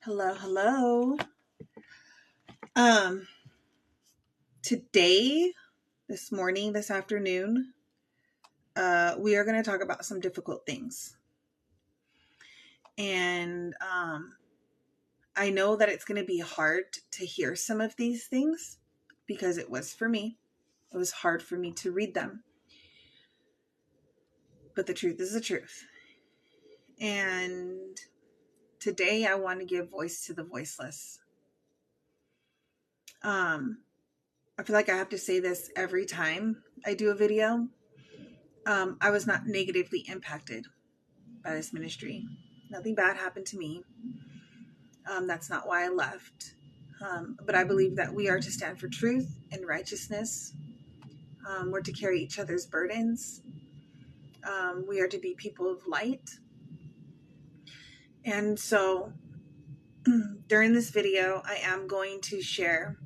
Hello, hello. Um, Today, this morning, this afternoon, we are going to talk about some difficult things. And I know that it's going to be hard to hear some of these things because it was for me. It was hard for me to read them. But the truth is the truth. And today I want to give voice to the voiceless. I feel like I have to say this every time I do a video. I was not negatively impacted by this ministry. Nothing bad happened to me. That's not why I left. But I believe that we are to stand for truth and righteousness. We're to carry each other's burdens. We are to be people of light. And so during this video, I am going to share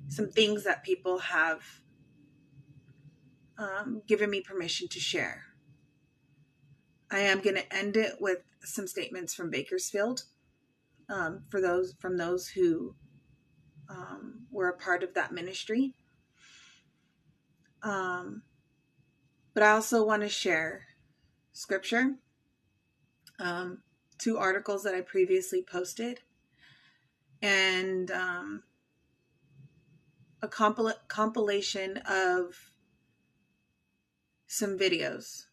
some things that people have given me permission to share. I am going to end it with some statements from Bakersfield from those who were a part of that ministry. But I also want to share scripture, 2 articles that I previously posted, and a compilation of some videos.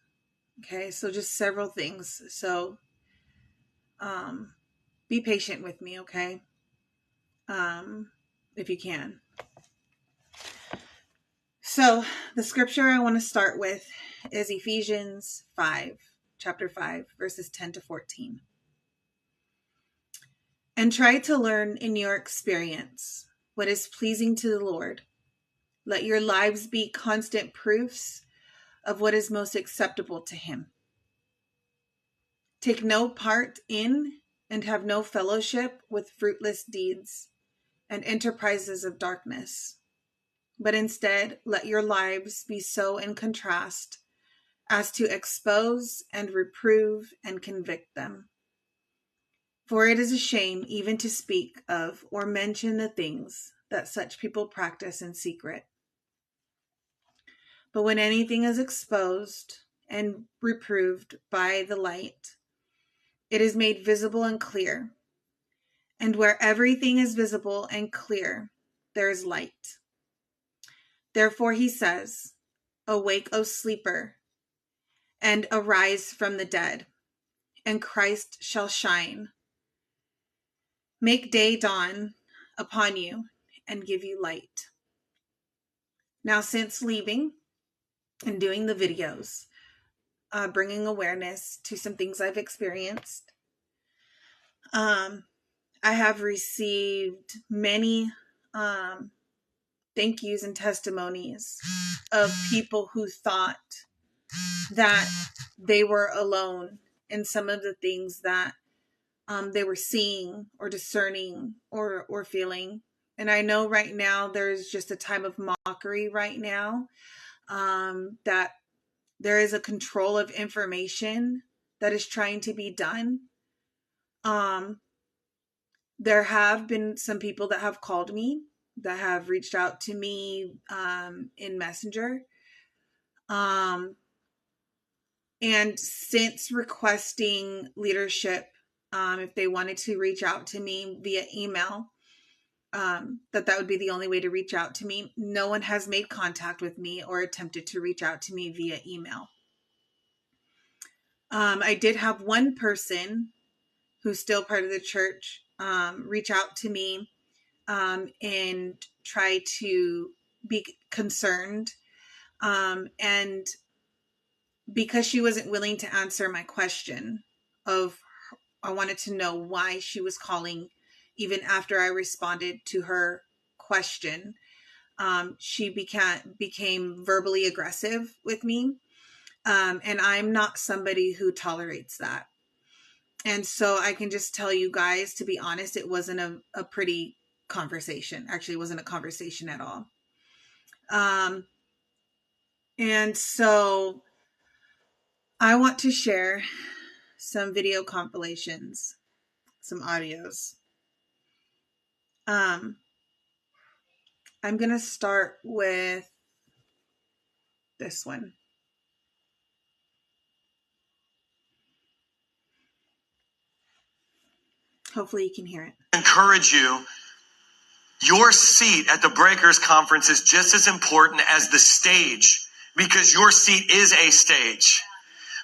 Okay, so just several things. So be patient with me, okay? If you can. So the scripture I want to start with is Ephesians 5, chapter 5, verses 10 to 14. And try to learn in your experience what is pleasing to the Lord. Let your lives be constant proofs of what is most acceptable to Him. Take no part in and have no fellowship with fruitless deeds and enterprises of darkness, but instead let your lives be so in contrast as to expose and reprove and convict them. For it is a shame even to speak of or mention the things that such people practice in secret. But when anything is exposed and reproved by the light, it is made visible and clear. And where everything is visible and clear, there is light. Therefore he says, awake, O sleeper, and arise from the dead, and Christ shall shine. Make day dawn upon you and give you light. Now, since leaving and doing the videos, bringing awareness to some things I've experienced, I have received many thank yous and testimonies of people who thought that they were alone in some of the things that they were seeing or discerning or feeling. And I know right now there's just a time of mockery right now, that there is a control of information that is trying to be done. There have been some people that have called me, that have reached out to me in Messenger. And since requesting leadership, if they wanted to reach out to me via email, that would be the only way to reach out to me. No one has made contact with me or attempted to reach out to me via email. I did have one person who's still part of the church reach out to me and try to be concerned. And because she wasn't willing to answer my question I wanted to know why she was calling, even after I responded to her question, she became verbally aggressive with me. And I'm not somebody who tolerates that. And so I can just tell you guys, to be honest, it wasn't a pretty conversation. Actually, it wasn't a conversation at all. And so I want to share some video compilations, some audios. I'm going to start with this one. Hopefully you can hear it. Encourage you. Your seat at the Breakers Conference is just as important as the stage, because your seat is a stage.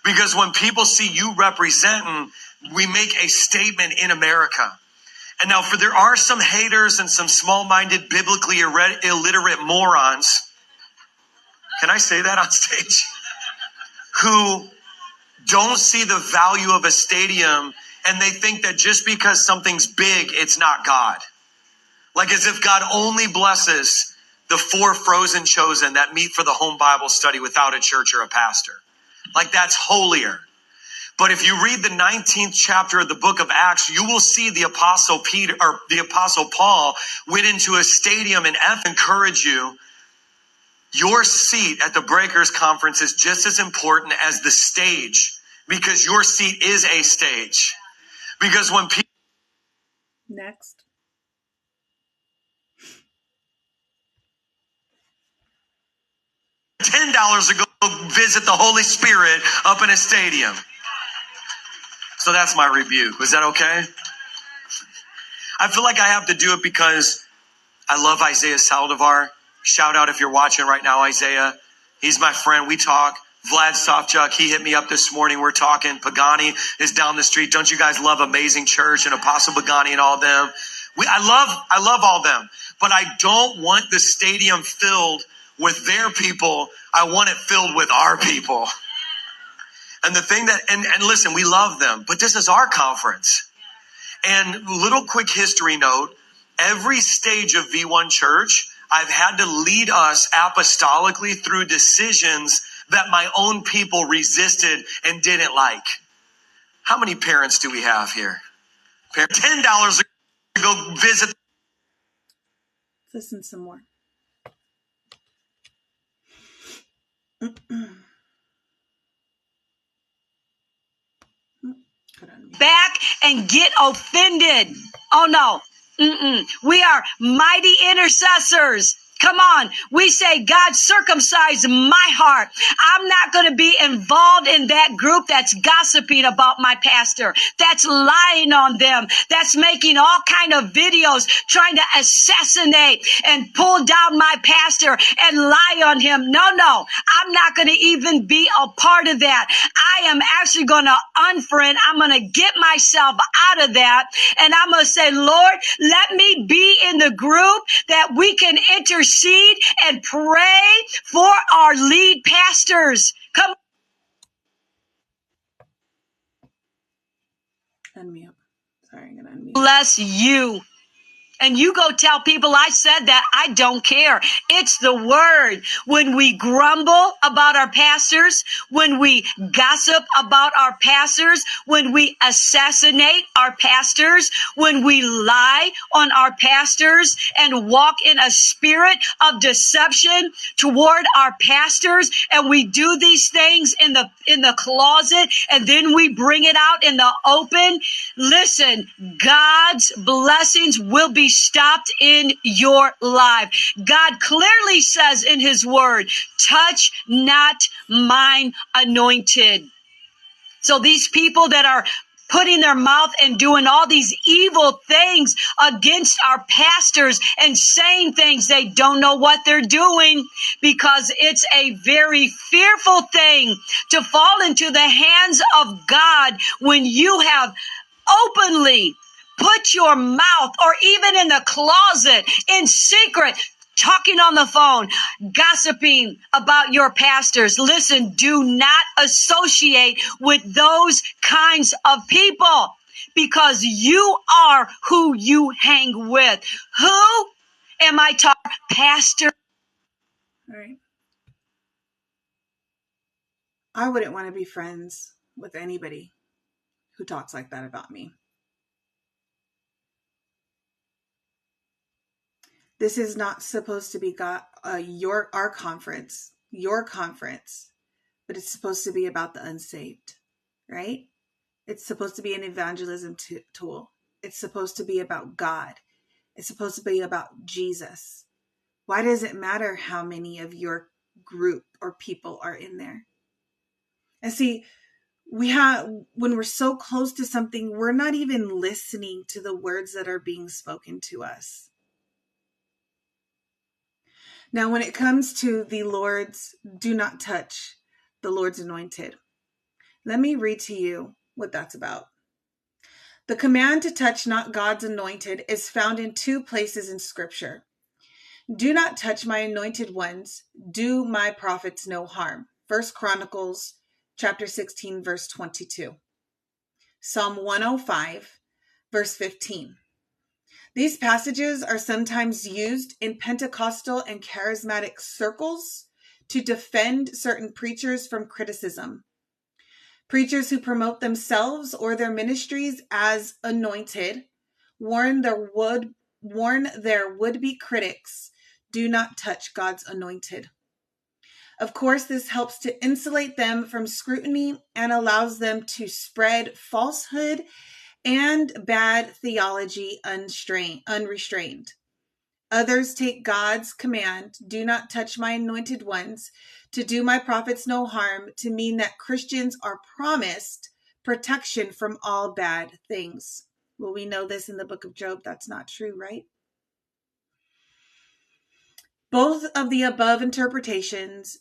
Because when people see you representing, we make a statement in America. And now there are some haters and some small-minded, biblically illiterate morons. Can I say that on stage? Who don't see the value of a stadium, and they think that just because something's big, it's not God. Like as if God only blesses the 4 frozen chosen that meet for the home Bible study without a church or a pastor. Like that's holier. But if you read the 19th chapter of the book of Acts, you will see the apostle Peter or the apostle Paul went into a stadium and encourage you. Your seat at the Breakers Conference is just as important as the stage, because your seat is a stage. Because when people... Next. $10 to go visit the Holy Spirit up in a stadium. So that's my rebuke. Was that okay? I feel like I have to do it because I love Isaiah Saldivar. Shout out if you're watching right now, Isaiah. He's my friend. We talk. Vlad Sofchuk, he hit me up this morning. We're talking. Pagani is down the street. Don't you guys love Amazing Church and Apostle Pagani and all them? I love all them. But I don't want the stadium filled with their people. I want it filled with our people. And the thing that, and listen, we love them, but this is our conference. And little quick history note, every stage of V1 Church, I've had to lead us apostolically through decisions that my own people resisted and didn't like. How many parents do we have here? $10 to go visit. Listen some more. Back and get offended. Oh no. We are mighty intercessors. Come on. We say, God, circumcise my heart. I'm not going to be involved in that group that's gossiping about my pastor, that's lying on them, that's making all kind of videos trying to assassinate and pull down my pastor and lie on him. No, I'm not going to even be a part of that. I am actually going to unfriend. I'm going to get myself out of that. And I'm going to say, Lord, let me be in the group that we can intercede and pray for our lead pastors. Come Unmute. Sorry, I'm going to unmute. bless you. And you go tell people I said that. I don't care. It's the word. When we grumble about our pastors, when we gossip about our pastors, when we assassinate our pastors, when we lie on our pastors and walk in a spirit of deception toward our pastors, and we do these things in the closet, and then we bring it out in the open, listen, God's blessings will be stopped in your life. God clearly says in his word, touch not mine anointed. So these people that are putting their mouth and doing all these evil things against our pastors and saying things, they don't know what they're doing, because it's a very fearful thing to fall into the hands of God when you have openly put your mouth, or even in the closet, in secret, talking on the phone, gossiping about your pastors. Listen, do not associate with those kinds of people, because you are who you hang with. Who am I talking? Pastor. All right. I wouldn't want to be friends with anybody who talks like that about me. This is not supposed to be our conference, your conference, but it's supposed to be about the unsaved, right? It's supposed to be an evangelism tool. It's supposed to be about God. It's supposed to be about Jesus. Why does it matter how many of your group or people are in there? And see, when we're so close to something, we're not even listening to the words that are being spoken to us. Now, when it comes to the Lord's, do not touch the Lord's anointed. Let me read to you what that's about. The command to touch not God's anointed is found in 2 places in Scripture. Do not touch my anointed ones. Do my prophets no harm. 1 Chronicles chapter 16, verse 22. Psalm 105, verse 15. These passages are sometimes used in Pentecostal and charismatic circles to defend certain preachers from criticism. Preachers who promote themselves or their ministries as anointed warn their would-be critics, do not touch God's anointed. Of course, this helps to insulate them from scrutiny and allows them to spread falsehood and bad theology unrestrained. Others take God's command, do not touch my anointed ones, to do my prophets no harm, to mean that Christians are promised protection from all bad things. Well, we know this in the book of Job. That's not true, right? Both of the above interpretations,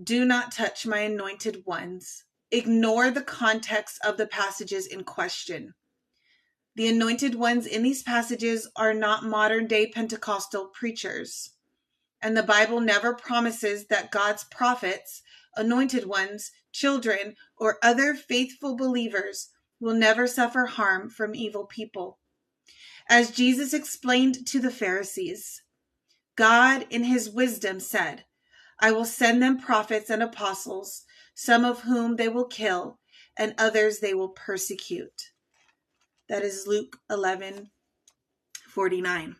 do not touch my anointed ones, ignore the context of the passages in question. The anointed ones in these passages are not modern-day Pentecostal preachers. And the Bible never promises that God's prophets, anointed ones, children, or other faithful believers will never suffer harm from evil people. As Jesus explained to the Pharisees, God in his wisdom said, I will send them prophets and apostles, some of whom they will kill, and others they will persecute. That is Luke 11:49.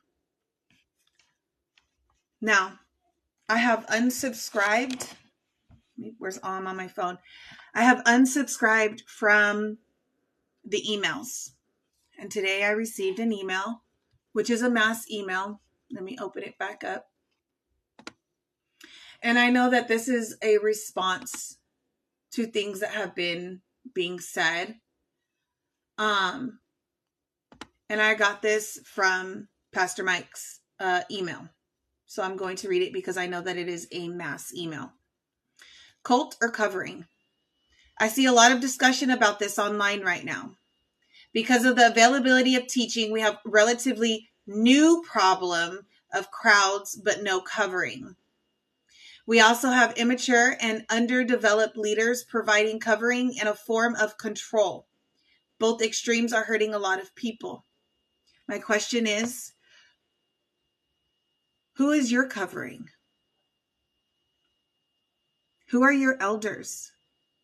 Now, I have unsubscribed. Where's on my phone? I have unsubscribed from the emails. And today I received an email, which is a mass email. Let me open it back up. And I know that this is a response to things that have been being said. And I got this from Pastor Mike's email. So I'm going to read it because I know that it is a mass email. Cult or covering? I see a lot of discussion about this online right now. Because of the availability of teaching, we have relatively new problem of crowds, but no covering. We also have immature and underdeveloped leaders providing covering in a form of control. Both extremes are hurting a lot of people. My question is, who is your covering? Who are your elders,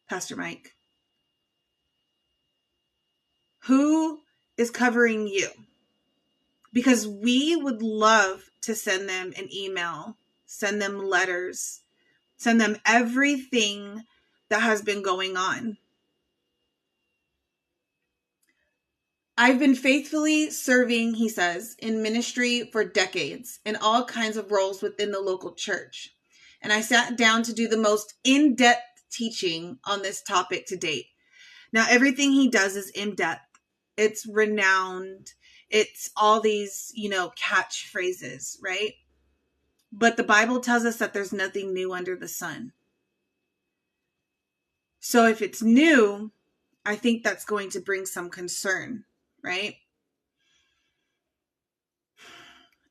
Pastor Mike? Who is covering you? Because we would love to send them an email, send them letters, send them everything that has been going on. I've been faithfully serving, he says, in ministry for decades in all kinds of roles within the local church. And I sat down to do the most in-depth teaching on this topic to date. Now, everything he does is in-depth. It's renowned. It's all these, catchphrases, right? But the Bible tells us that there's nothing new under the sun. So if it's new, I think that's going to bring some concern, right?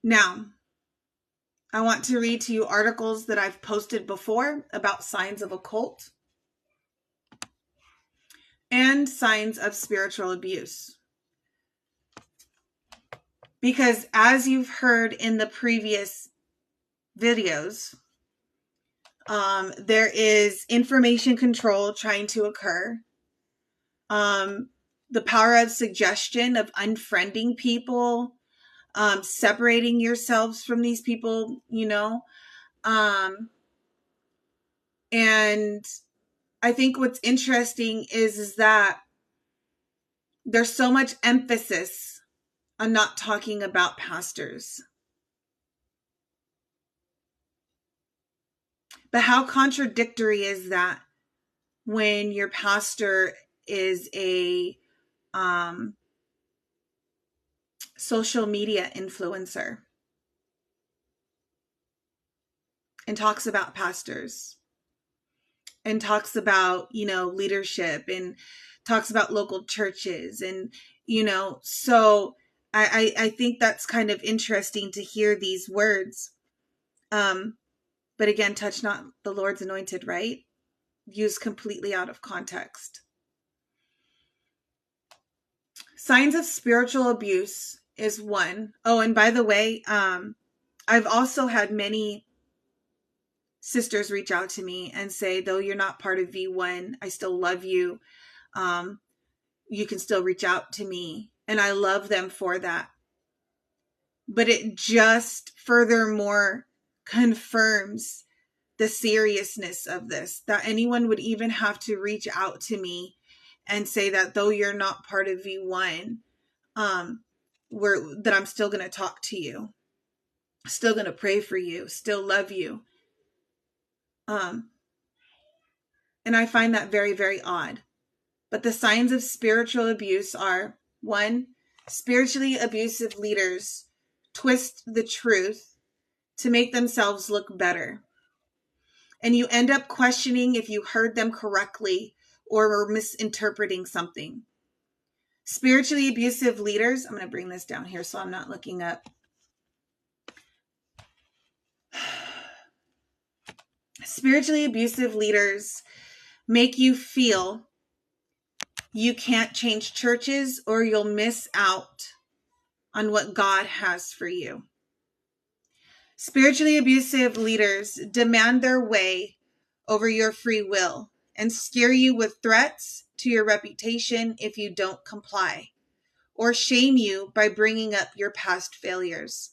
Now, I want to read to you articles that I've posted before about signs of a cult and signs of spiritual abuse. Because as you've heard in the previous videos, there is information control trying to occur. The power of suggestion, of unfriending people, separating yourselves from these people, and I think what's interesting is that there's so much emphasis on not talking about pastors. But how contradictory is that when your pastor is a social media influencer and talks about pastors and talks about, leadership and talks about local churches and, so I think that's kind of interesting to hear these words. But again, touch not the Lord's anointed, right? Used completely out of context. Signs of spiritual abuse is one. Oh, and by the way, I've also had many sisters reach out to me and say, though you're not part of V1, I still love you. You can still reach out to me. And I love them for that. But it just furthermore confirms the seriousness of this, that anyone would even have to reach out to me and say that though you're not part of V1, that I'm still going to talk to you, still going to pray for you, still love you. And I find that very, very odd. But the signs of spiritual abuse are: 1, spiritually abusive leaders twist the truth to make themselves look better. And you end up questioning if you heard them correctly or were misinterpreting something. Spiritually abusive leaders, I'm going to bring this down here so I'm not looking up. Spiritually abusive leaders make you feel you can't change churches or you'll miss out on what God has for you. Spiritually abusive leaders demand their way over your free will and scare you with threats to your reputation if you don't comply, or shame you by bringing up your past failures.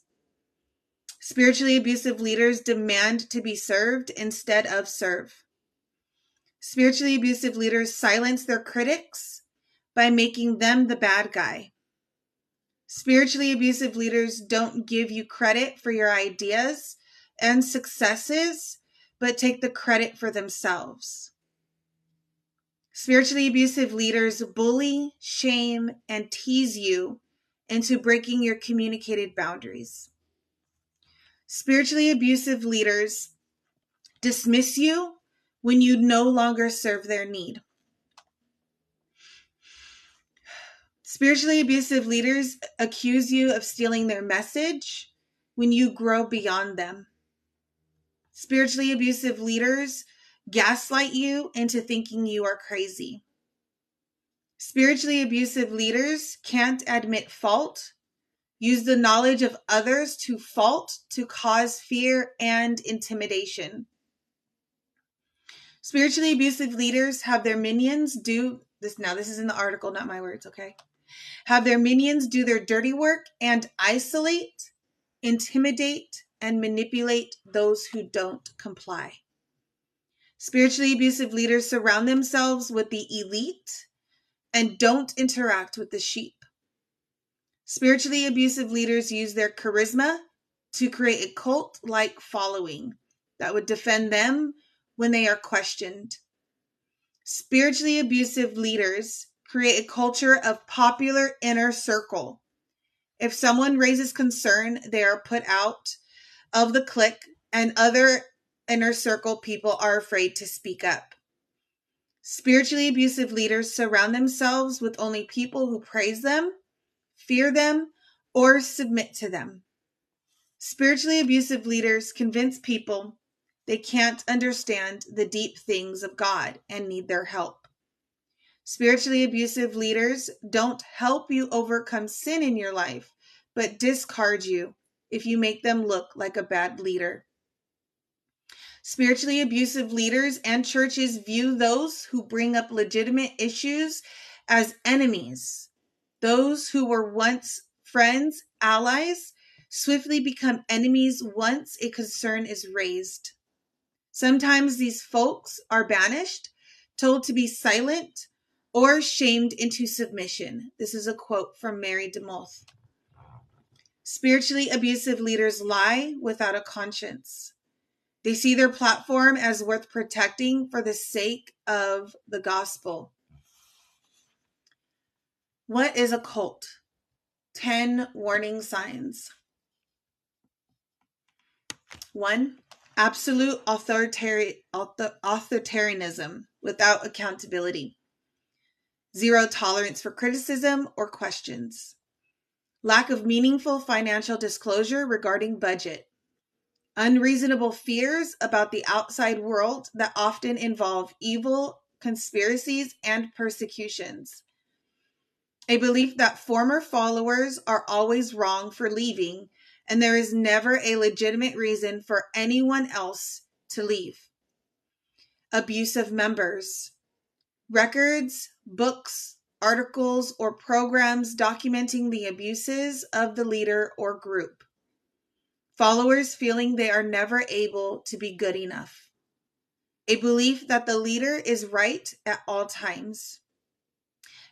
Spiritually abusive leaders demand to be served instead of serve. Spiritually abusive leaders silence their critics by making them the bad guy. Spiritually abusive leaders don't give you credit for your ideas and successes, but take the credit for themselves. Spiritually abusive leaders bully, shame, and tease you into breaking your communicated boundaries. Spiritually abusive leaders dismiss you when you no longer serve their need. Spiritually abusive leaders accuse you of stealing their message when you grow beyond them. Spiritually abusive leaders gaslight you into thinking you are crazy. Spiritually abusive leaders can't admit fault, use the knowledge of others to fault to cause fear and intimidation. Spiritually abusive leaders have their minions do this. Now, this is in the article, not my words, okay? Have their minions do their dirty work and isolate, intimidate, and manipulate those who don't comply. Spiritually abusive leaders surround themselves with the elite and don't interact with the sheep. Spiritually abusive leaders use their charisma to create a cult-like following that would defend them when they are questioned. Spiritually abusive leaders create a culture of popular inner circle. If someone raises concern, they are put out of the clique, and other inner circle people are afraid to speak up. Spiritually abusive leaders surround themselves with only people who praise them, fear them, or submit to them. Spiritually abusive leaders convince people they can't understand the deep things of God and need their help. Spiritually abusive leaders don't help you overcome sin in your life, but discard you if you make them look like a bad leader. Spiritually abusive leaders and churches view those who bring up legitimate issues as enemies. Those who were once friends, allies, swiftly become enemies once a concern is raised. Sometimes these folks are banished, told to be silent, or shamed into submission. This is a quote from Mary DeMoth. Spiritually abusive leaders lie without a conscience. They see their platform as worth protecting for the sake of the gospel. What is a cult? 10 warning signs. 1. Absolute authoritarianism without accountability. 0 tolerance for criticism or questions. Lack of meaningful financial disclosure regarding budget. Unreasonable fears about the outside world that often involve evil, conspiracies, and persecutions. A belief that former followers are always wrong for leaving, and there is never a legitimate reason for anyone else to leave. Abuse of members. Records, books, articles, or programs documenting the abuses of the leader or group. Followers feeling they are never able to be good enough. A belief that the leader is right at all times.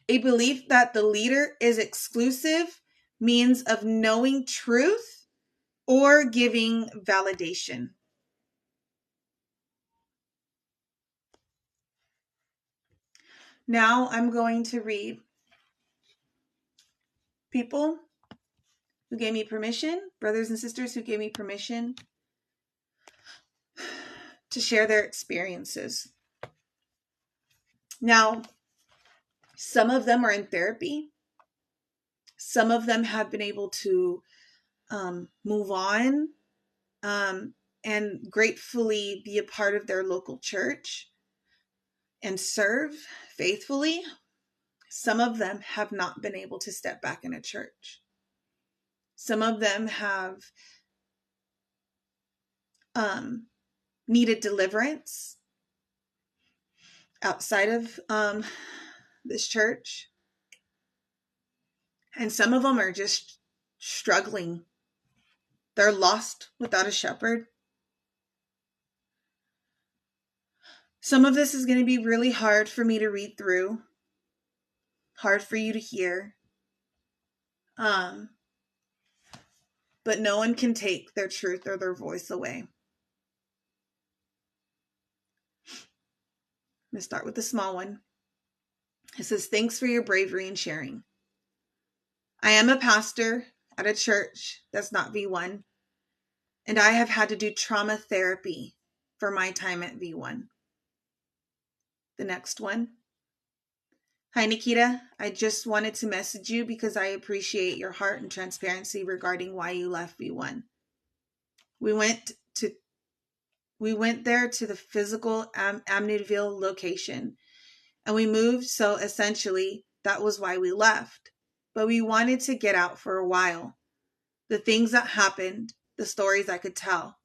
A belief that the leader is exclusive means of knowing truth or giving validation. Now I'm going to read people who gave me permission, brothers and sisters who gave me permission to share their experiences. Now, some of them are in therapy. Some of them have been able to move on and gratefully be a part of their local church and serve faithfully. Some of them have not been able to step back in a church. Some of them have needed deliverance outside of this church. And some of them are just struggling. They're lost without a shepherd. Some of this is going to be really hard for me to read through, hard for you to hear. But no one can take their truth or their voice away. I'm going to start with the small one. It says, thanks for your bravery and sharing. I am a pastor at a church that's not V1, and I have had to do trauma therapy for my time at V1. The next one. Hi, Nikita. I just wanted to message you because I appreciate your heart and transparency regarding why you left V1. We went there to the physical Amityville location, and we moved, so essentially that was why we left. But we wanted to get out for a while. The things that happened, the stories I could tell.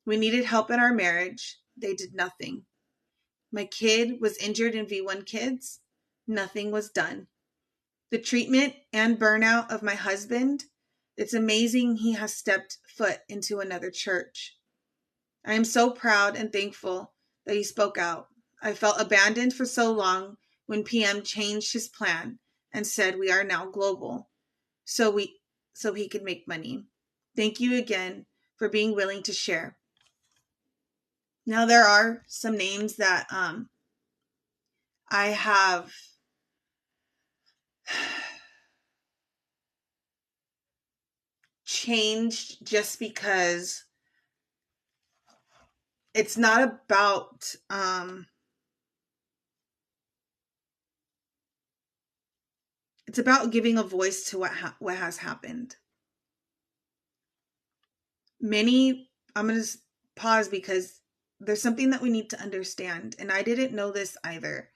We needed help in our marriage. They did nothing. My kid was injured in V1 Kids. Nothing was done. The treatment and burnout of my husband, it's amazing he has stepped foot into another church. I am so proud and thankful that he spoke out. I felt abandoned for so long when PM changed his plan and said we are now global, so he could make money. Thank you again for being willing to share. Now there are some names that I have changed just because it's not about it's about giving a voice to what has happened. I'm going to pause because there's something that we need to understand, and I didn't know this either.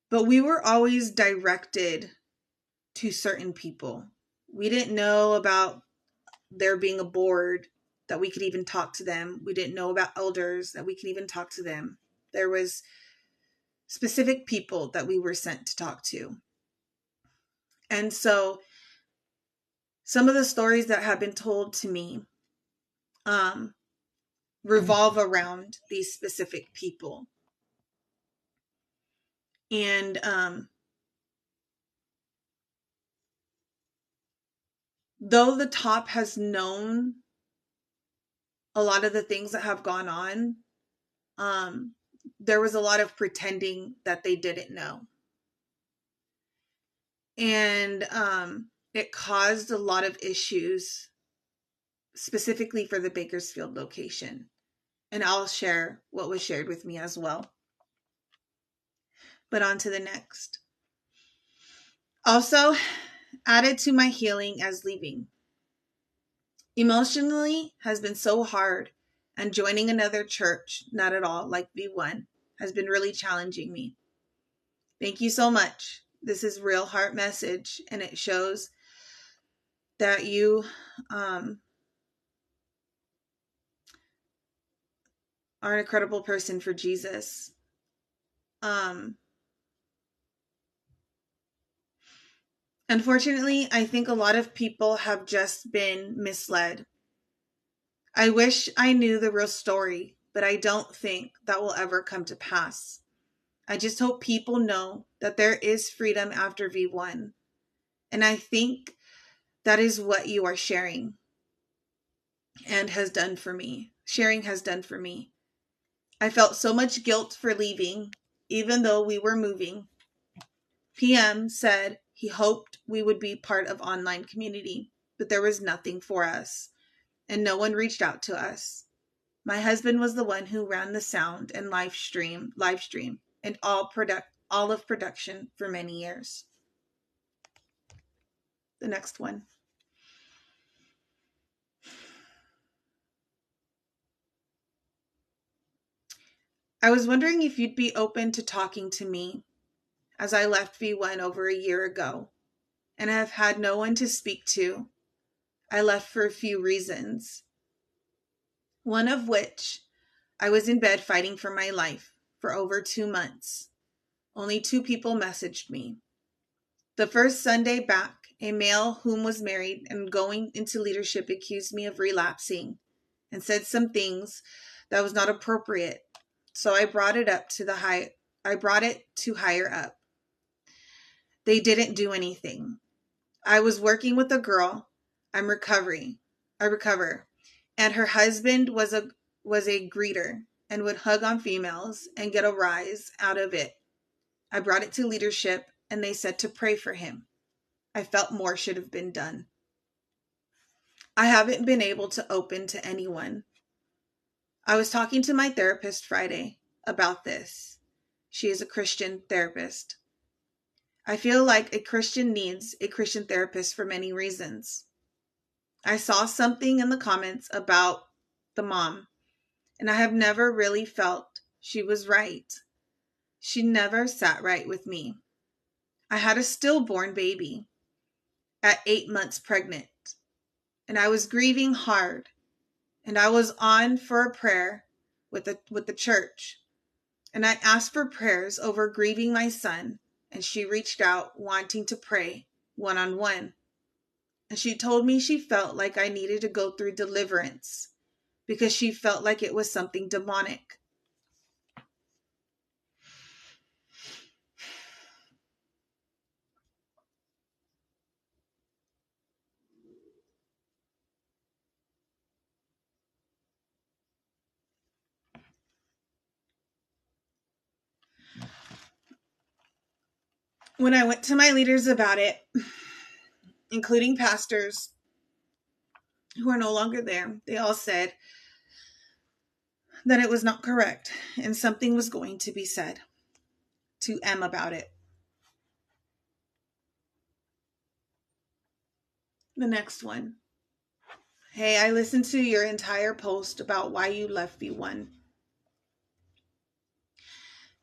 But we were always directed to certain people. We didn't know about there being a board that we could even talk to them. We didn't know about elders that we could even talk to them. There was specific people that we were sent to talk to. And so some of the stories that have been told to me revolve around these specific people. And though the top has known a lot of the things that have gone on, there was a lot of pretending that they didn't know. And it caused a lot of issues, specifically for the Bakersfield location. And I'll share what was shared with me as well. But on to the next. Also, added to my healing as leaving. Emotionally has been so hard, and joining another church, not at all like V1, has been really challenging me. Thank you so much. This is real heart message, and it shows that you are an incredible person for Jesus. Unfortunately, I think a lot of people have just been misled. I wish I knew the real story, but I don't think that will ever come to pass. I just hope people know that there is freedom after V1. And I think that is what you are sharing and has done for me. Sharing has done for me. I felt so much guilt for leaving, even though we were moving. PM said he hoped we would be part of online community, but there was nothing for us, and no one reached out to us. My husband was the one who ran the sound and live stream, and all of production for many years. The next one. I was wondering if you'd be open to talking to me, as I left V1 over a year ago, and have had no one to speak to. I left for a few reasons. One of which, I was in bed fighting for my life for over 2 months. Only 2 people messaged me. The first Sunday back, a male whom was married and going into leadership accused me of relapsing and said some things that was not appropriate. So I brought it to higher up. They didn't do anything. I was working with a girl. I recover. And her husband was a greeter and would hug on females and get a rise out of it. I brought it to leadership and they said to pray for him. I felt more should have been done. I haven't been able to open to anyone. I was talking to my therapist Friday about this. She is a Christian therapist. I feel like a Christian needs a Christian therapist for many reasons. I saw something in the comments about the mom, and I have never really felt she was right. She never sat right with me. I had a stillborn baby at 8 months pregnant, and I was grieving hard, and I was on for a prayer with the church, and I asked for prayers over grieving my son, and she reached out wanting to pray one-on-one. And she told me she felt like I needed to go through deliverance because she felt like it was something demonic. When I went to my leaders about it, including pastors who are no longer there, they all said that it was not correct and something was going to be said to M about it. The next one. Hey, I listened to your entire post about why you left V1.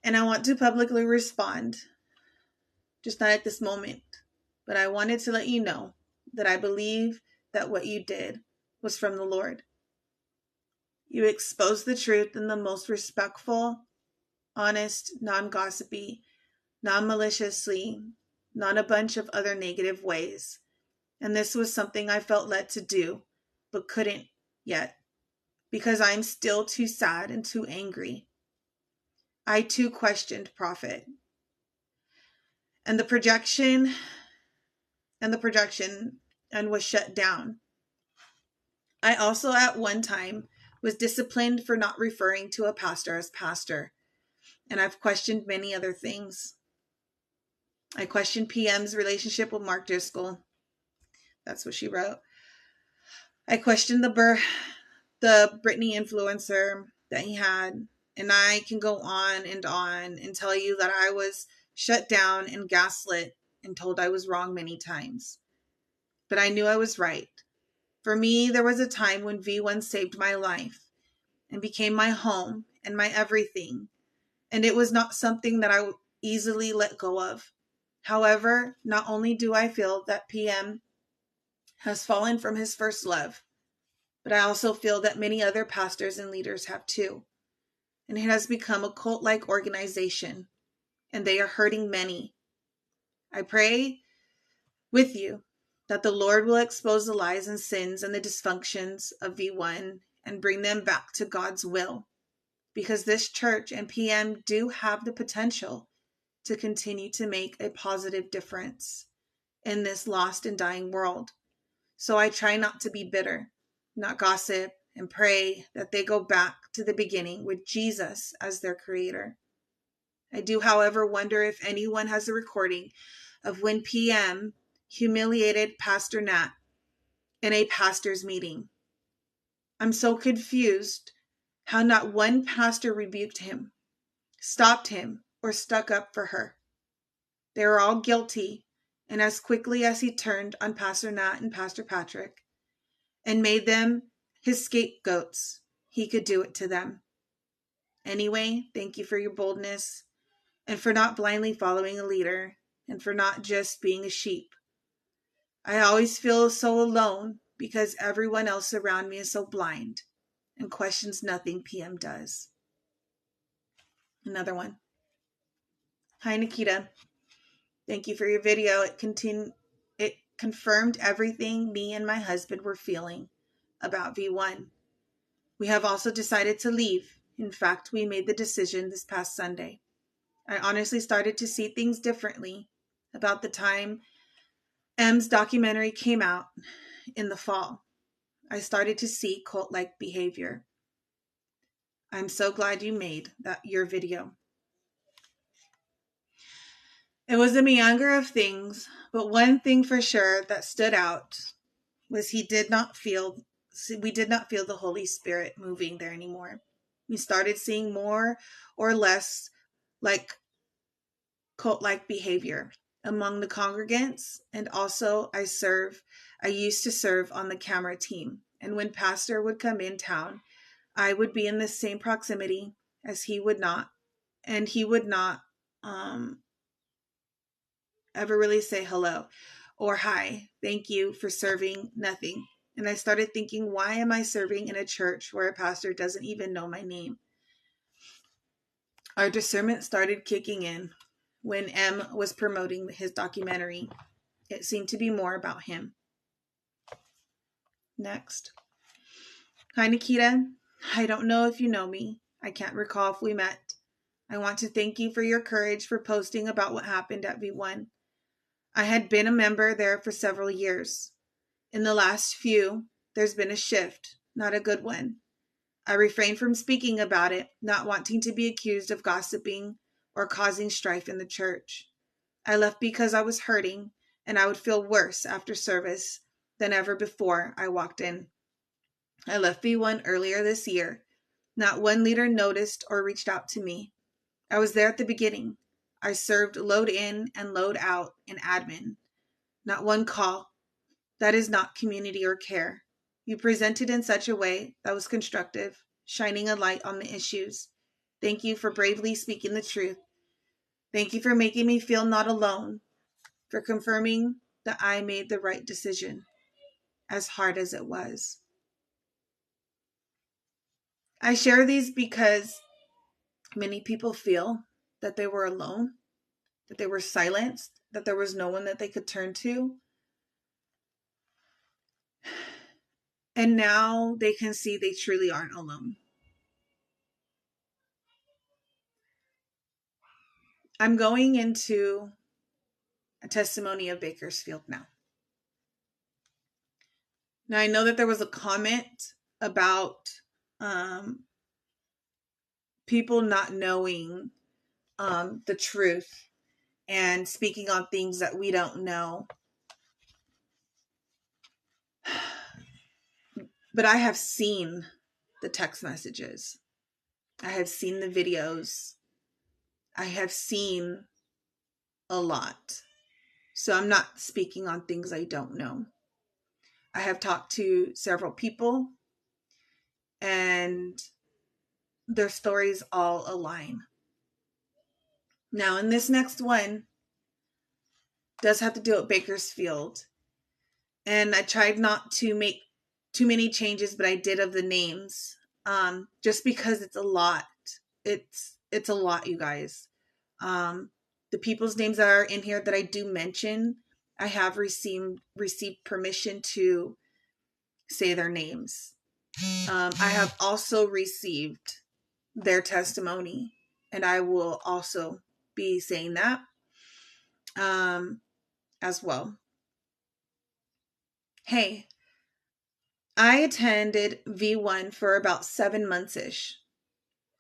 And I want to publicly respond, just not at this moment, but I wanted to let you know that I believe that what you did was from the Lord. You exposed the truth in the most respectful, honest, non-gossipy, non-maliciously, not a bunch of other negative ways. And this was something I felt led to do, but couldn't yet, because I'm still too sad and too angry. I too questioned Prophet. and the projection and was shut down. I also at one time was disciplined for not referring to a pastor as pastor, and I've questioned many other things. I questioned PM's relationship with Mark Driscoll. That's what she wrote. I questioned the Britney influencer that he had, and I can go on and tell you that I was shut down and gaslit and told I was wrong many times. But I knew I was right. For me, there was a time when V1 saved my life and became my home and my everything. And it was not something that I would easily let go of. However, not only do I feel that PM has fallen from his first love, but I also feel that many other pastors and leaders have too. And it has become a cult-like organization, and they are hurting many. I pray with you that the Lord will expose the lies and sins and the dysfunctions of V1 and bring them back to God's will, because this church and PM do have the potential to continue to make a positive difference in this lost and dying world. So I try not to be bitter, not gossip, and pray that they go back to the beginning with Jesus as their creator. I do, however, wonder if anyone has a recording of when PM humiliated Pastor Nat in a pastor's meeting. I'm so confused how not one pastor rebuked him, stopped him, or stuck up for her. They were all guilty, and as quickly as he turned on Pastor Nat and Pastor Patrick and made them his scapegoats, he could do it to them. Anyway, thank you for your boldness and for not blindly following a leader and for not just being a sheep. I always feel so alone because everyone else around me is so blind and questions nothing PM does. Another one. Hi, Nikita. Thank you for your video. It confirmed everything me and my husband were feeling about V1. We have also decided to leave. In fact, we made the decision this past Sunday. I honestly started to see things differently about the time M's documentary came out in the fall. I started to see cult-like behavior. I'm so glad you made your video. It was a meander of things, but one thing for sure that stood out was we did not feel the Holy Spirit moving there anymore. We started seeing more or less like cult-like behavior among the congregants, and also I used to serve on the camera team, and when pastor would come in town, I would be in the same proximity as he would not, and he would not ever really say hello or hi, thank you for serving, nothing. And I started thinking, why am I serving in a church where a pastor doesn't even know my name? Our discernment started kicking in when M was promoting his documentary. It seemed to be more about him. Next. Hi, Nikita. I don't know if you know me. I can't recall if we met. I want to thank you for your courage for posting about what happened at V1. I had been a member there for several years. In the last few, there's been a shift, not a good one. I refrained from speaking about it, not wanting to be accused of gossiping or causing strife in the church. I left because I was hurting, and I would feel worse after service than ever before I walked in. I left V1 earlier this year. Not one leader noticed or reached out to me. I was there at the beginning. I served load in and load out in admin. Not one call. That is not community or care. You presented in such a way that was constructive, shining a light on the issues. Thank you for bravely speaking the truth. Thank you for making me feel not alone, for confirming that I made the right decision, as hard as it was. I share these because many people feel that they were alone, that they were silenced, that there was no one that they could turn to. And now they can see they truly aren't alone. I'm going into testimony of Bakersfield now. Now, I know that there was a comment about people not knowing the truth and speaking on things that we don't know. But I have seen the text messages. I have seen the videos. I have seen a lot. So I'm not speaking on things I don't know. I have talked to several people, and their stories all align. Now, in this next one, does have to do with Bakersfield. And I tried not to make too many changes, but I did of the names. Just because it's a lot. It's a lot, you guys. The people's names that are in here that I do mention, I have received permission to say their names. I have also received their testimony, and I will also be saying that as well. Hey, I attended V1 for about 7 months-ish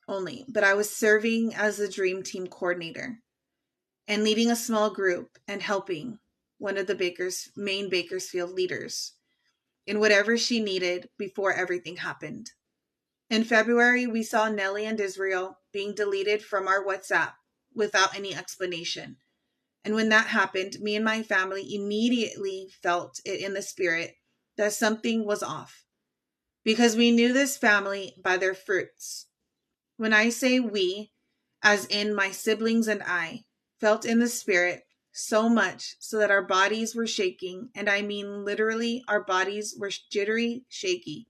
only, but I was serving as the Dream Team coordinator and leading a small group and helping one of the main Bakersfield leaders in whatever she needed before everything happened. In February, we saw Nellie and Israel being deleted from our WhatsApp without any explanation. And when that happened, me and my family immediately felt it in the spirit that something was off, because we knew this family by their fruits. When I say we, as in my siblings and I, felt in the spirit so much so that our bodies were shaking, and I mean literally our bodies were jittery, shaky.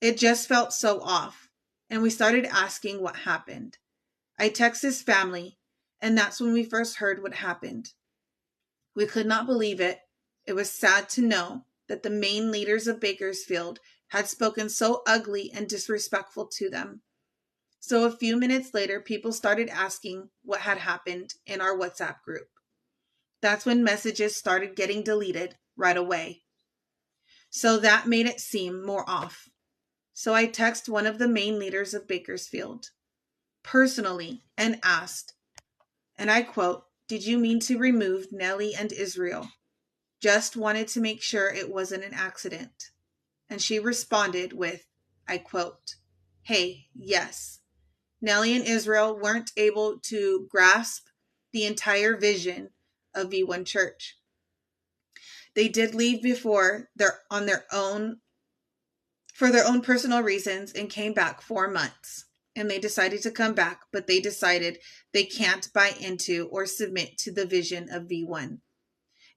It just felt so off, and we started asking what happened. I texted his family, and that's when we first heard what happened. We could not believe it. It was sad to know that the main leaders of Bakersfield had spoken so ugly and disrespectful to them. So a few minutes later, people started asking what had happened in our WhatsApp group. That's when messages started getting deleted right away. So that made it seem more off. So I texted one of the main leaders of Bakersfield personally and asked, and I quote, "Did you mean to remove Nellie and Israel? Just wanted to make sure it wasn't an accident." And she responded with, I quote, "Hey, yes. Nellie and Israel weren't able to grasp the entire vision of V1 Church. They did leave before for their own personal reasons and came back 4 months. And they decided to come back, but they decided they can't buy into or submit to the vision of V1.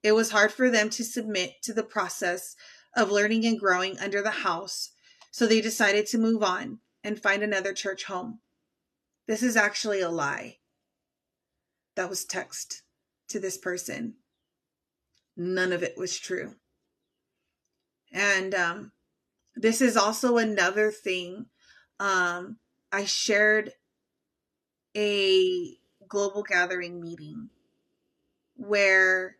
It was hard for them to submit to the process of learning and growing under the house, so they decided to move on and find another church home." This is actually a lie. That was text to this person. None of it was true. And this is also another thing. I shared a global gathering meeting where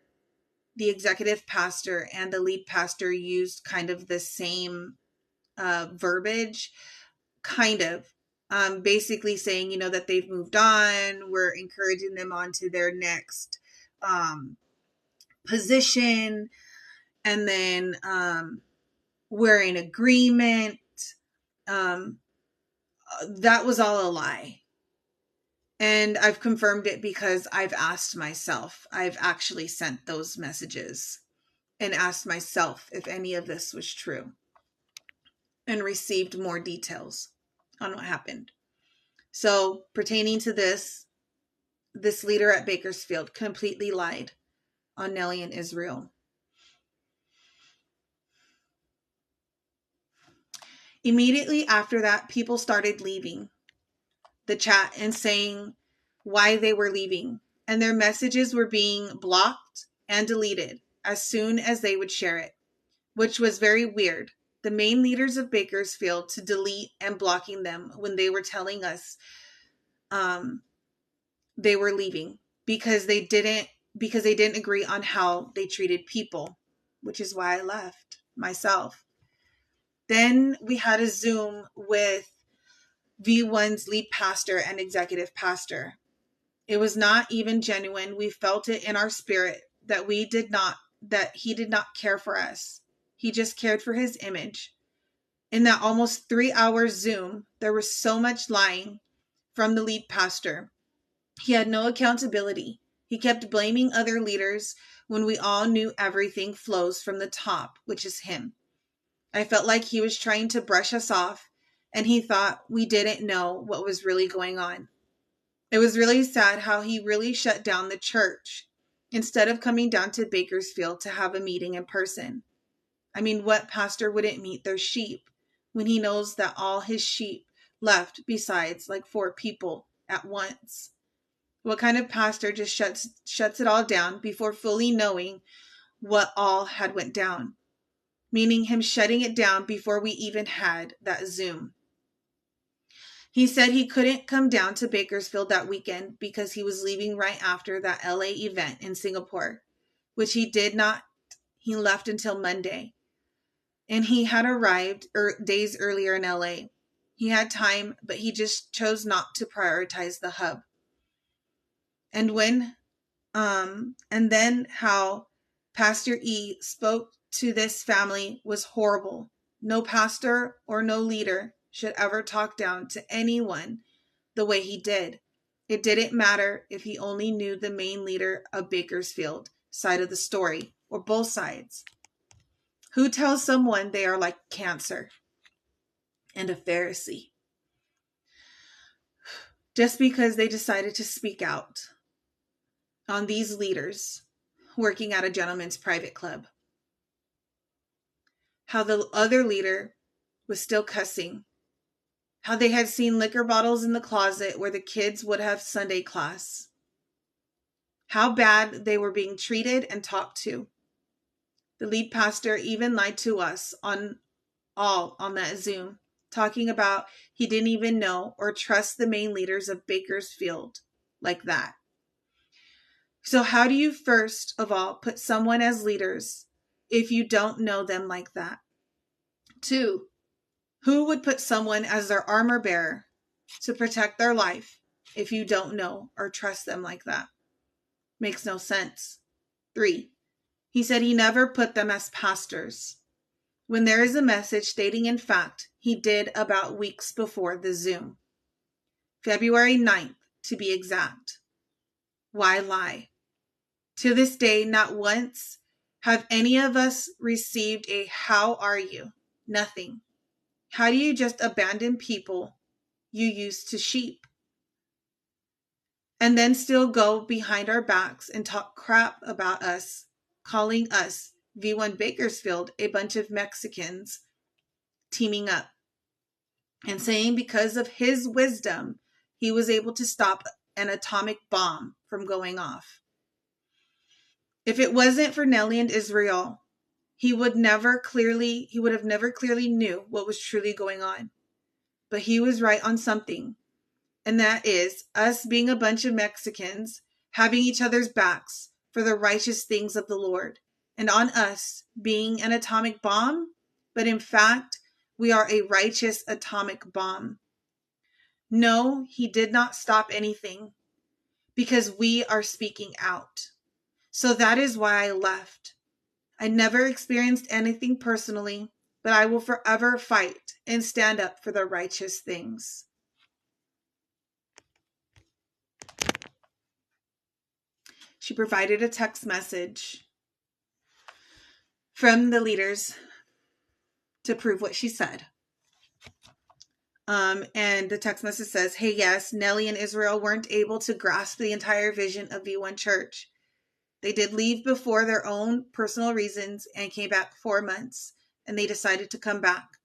the executive pastor and the lead pastor used kind of the same verbiage, kind of basically saying, that they've moved on. We're encouraging them on to their next position. And then we're in agreement. That was all a lie. And I've confirmed it because I've asked myself. I've actually sent those messages and asked myself if any of this was true and received more details on what happened. So pertaining to this leader at Bakersfield completely lied on Nellie and Israel. Immediately after that, people started leaving the chat and saying why they were leaving, and their messages were being blocked and deleted as soon as they would share it, which was very weird. The main leaders of Bakersfield to delete and blocking them when they were telling us they were leaving, because they didn't because they didn't agree on how they treated people, which is why I left myself. Then we had a Zoom with V1's lead pastor and executive pastor. It was not even genuine. We felt it in our spirit that he did not care for us. He just cared for his image. In that almost 3-hour Zoom, there was so much lying from the lead pastor. He had no accountability. He kept blaming other leaders when we all knew everything flows from the top, which is him. I felt like he was trying to brush us off, and he thought we didn't know what was really going on. It was really sad how he really shut down the church instead of coming down to Bakersfield to have a meeting in person. I mean, what pastor wouldn't meet their sheep when he knows that all his sheep left besides like 4 people at once? What kind of pastor just shuts it all down before fully knowing what all had went down? Meaning him shutting it down before we even had that Zoom. He said he couldn't come down to Bakersfield that weekend because he was leaving right after that LA event in Singapore, which he did not. He left until Monday. And he had arrived days earlier in LA. He had time, but he just chose not to prioritize the hub. And then how Pastor E spoke to this family was horrible. No pastor or no leader should ever talk down to anyone the way he did. It didn't matter if he only knew the main leader of Bakersfield side of the story or both sides. Who tells someone they are like cancer and a Pharisee just because they decided to speak out on these leaders working at a gentleman's private club? How the other leader was still cussing. How they had seen liquor bottles in the closet where the kids would have Sunday class. How bad they were being treated and talked to. The lead pastor even lied to us on that Zoom, talking about he didn't even know or trust the main leaders of Bakersfield like that. So how do you first of all put someone as leaders if you don't know them like that? 2, who would put someone as their armor bearer to protect their life if you don't know or trust them like that? Makes no sense. 3, he said he never put them as pastors, when there is a message stating in fact he did about weeks before the Zoom. February 9th, to be exact. Why lie? To this day, not once have any of us received a "how are you?" Nothing. How do you just abandon people you used to sheep? And then still go behind our backs and talk crap about us, calling us, V1 Bakersfield, a bunch of Mexicans teaming up, and saying because of his wisdom, he was able to stop an atomic bomb from going off. If it wasn't for Nellie and Israel, he would have never clearly knew what was truly going on. But he was right on something. And that is us being a bunch of Mexicans having each other's backs for the righteous things of the Lord. And on us being an atomic bomb, but in fact, we are a righteous atomic bomb. No, he did not stop anything because we are speaking out. So that is why I left. I never experienced anything personally, but I will forever fight and stand up for the righteous things. She provided a text message from the leaders to prove what she said. And the text message says, "Hey, yes, Nellie and Israel weren't able to grasp the entire vision of V1 Church. They did leave before their own personal reasons and came back 4 months, and they decided to come back.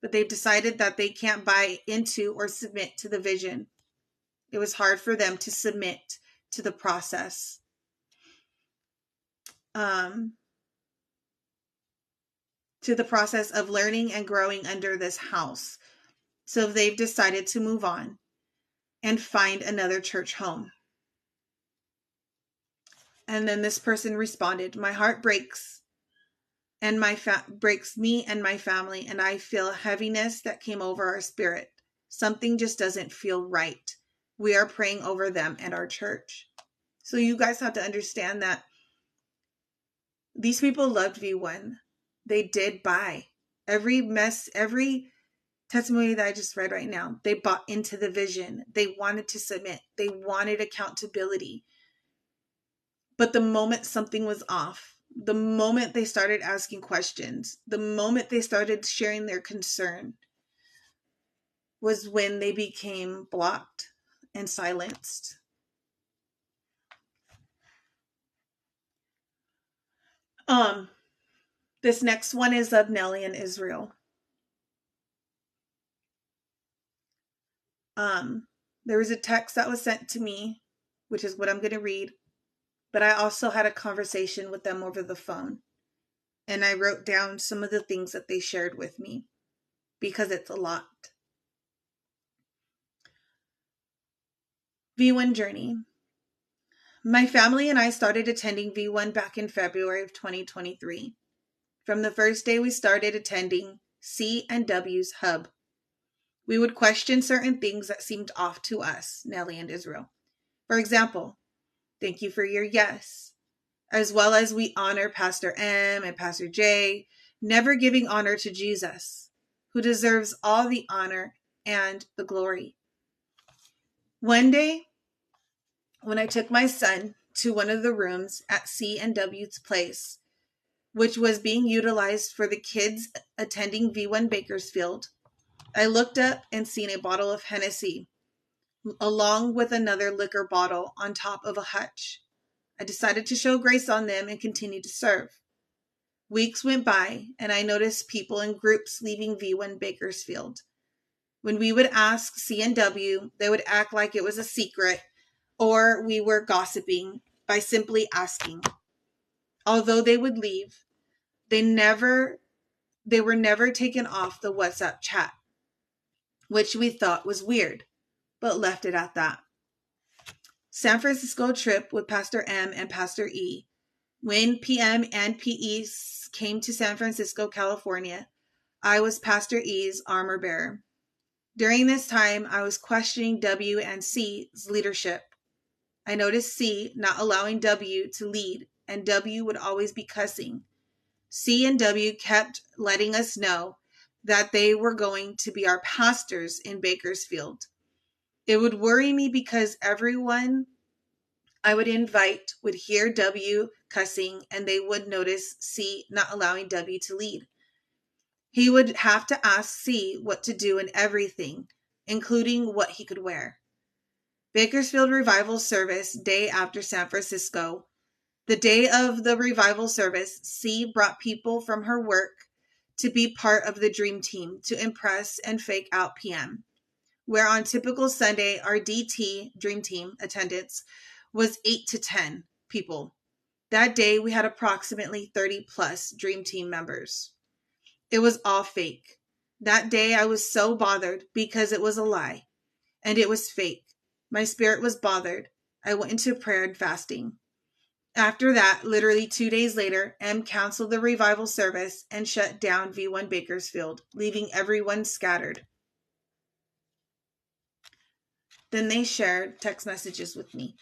But they've decided that they can't buy into or submit to the vision. It was hard for them to submit to the process. To the process of learning and growing under this house. So they've decided to move on and find another church home." And then this person responded, my heart breaks and breaks me and my family, and I feel a heaviness that came over our spirit. Something just doesn't feel right. We are praying over them and our church. So you guys have to understand that these people loved V1. They did buy every testimony that I just read right now. They bought into the vision. They wanted to submit. They wanted accountability. But the moment something was off, the moment they started asking questions, the moment they started sharing their concern, was when they became blocked and silenced. This next one is of Nellie and Israel. There was a text that was sent to me, which is what I'm going to read, but I also had a conversation with them over the phone, and I wrote down some of the things that they shared with me because it's a lot. V1 journey. My family and I started attending V1 back in February of 2023. From the first day we started attending C&W's hub, we would question certain things that seemed off to us, Nellie and Israel. For example, thank you for your yes, as well as we honor Pastor M and Pastor J, never giving honor to Jesus, who deserves all the honor and the glory. One day, when I took my son to one of the rooms at C&W's place, which was being utilized for the kids attending V1 Bakersfield, I looked up and seen a bottle of Hennessy, along with another liquor bottle on top of a hutch. I decided to show grace on them and continue to serve. Weeks went by, and I noticed people in groups leaving V1 Bakersfield. When we would ask C&W, they would act like it was a secret, or we were gossiping by simply asking. Although they would leave, they were never taken off the WhatsApp chat, which we thought was weird, but left it at that. San Francisco trip with Pastor M and Pastor E. When PM and PE came to San Francisco, California, I was Pastor E's armor bearer. During this time, I was questioning W and C's leadership. I noticed C not allowing W to lead, and W would always be cussing. C and W kept letting us know that they were going to be our pastors in Bakersfield. It would worry me because everyone I would invite would hear W cussing, and they would notice C not allowing W to lead. He would have to ask C what to do in everything, including what he could wear. Bakersfield Revival Service, day after San Francisco. The day of the revival service, C brought people from her work to be part of the dream team to impress and fake out PM. Where on typical Sunday, our DT, dream team, attendance was 8 to 10 people. That day, we had approximately 30 plus dream team members. It was all fake. That day, I was so bothered because it was a lie, and it was fake. My spirit was bothered. I went into prayer and fasting. After that, literally 2 days later, M canceled the revival service and shut down V1 Bakersfield, leaving everyone scattered. Then they shared text messages with me.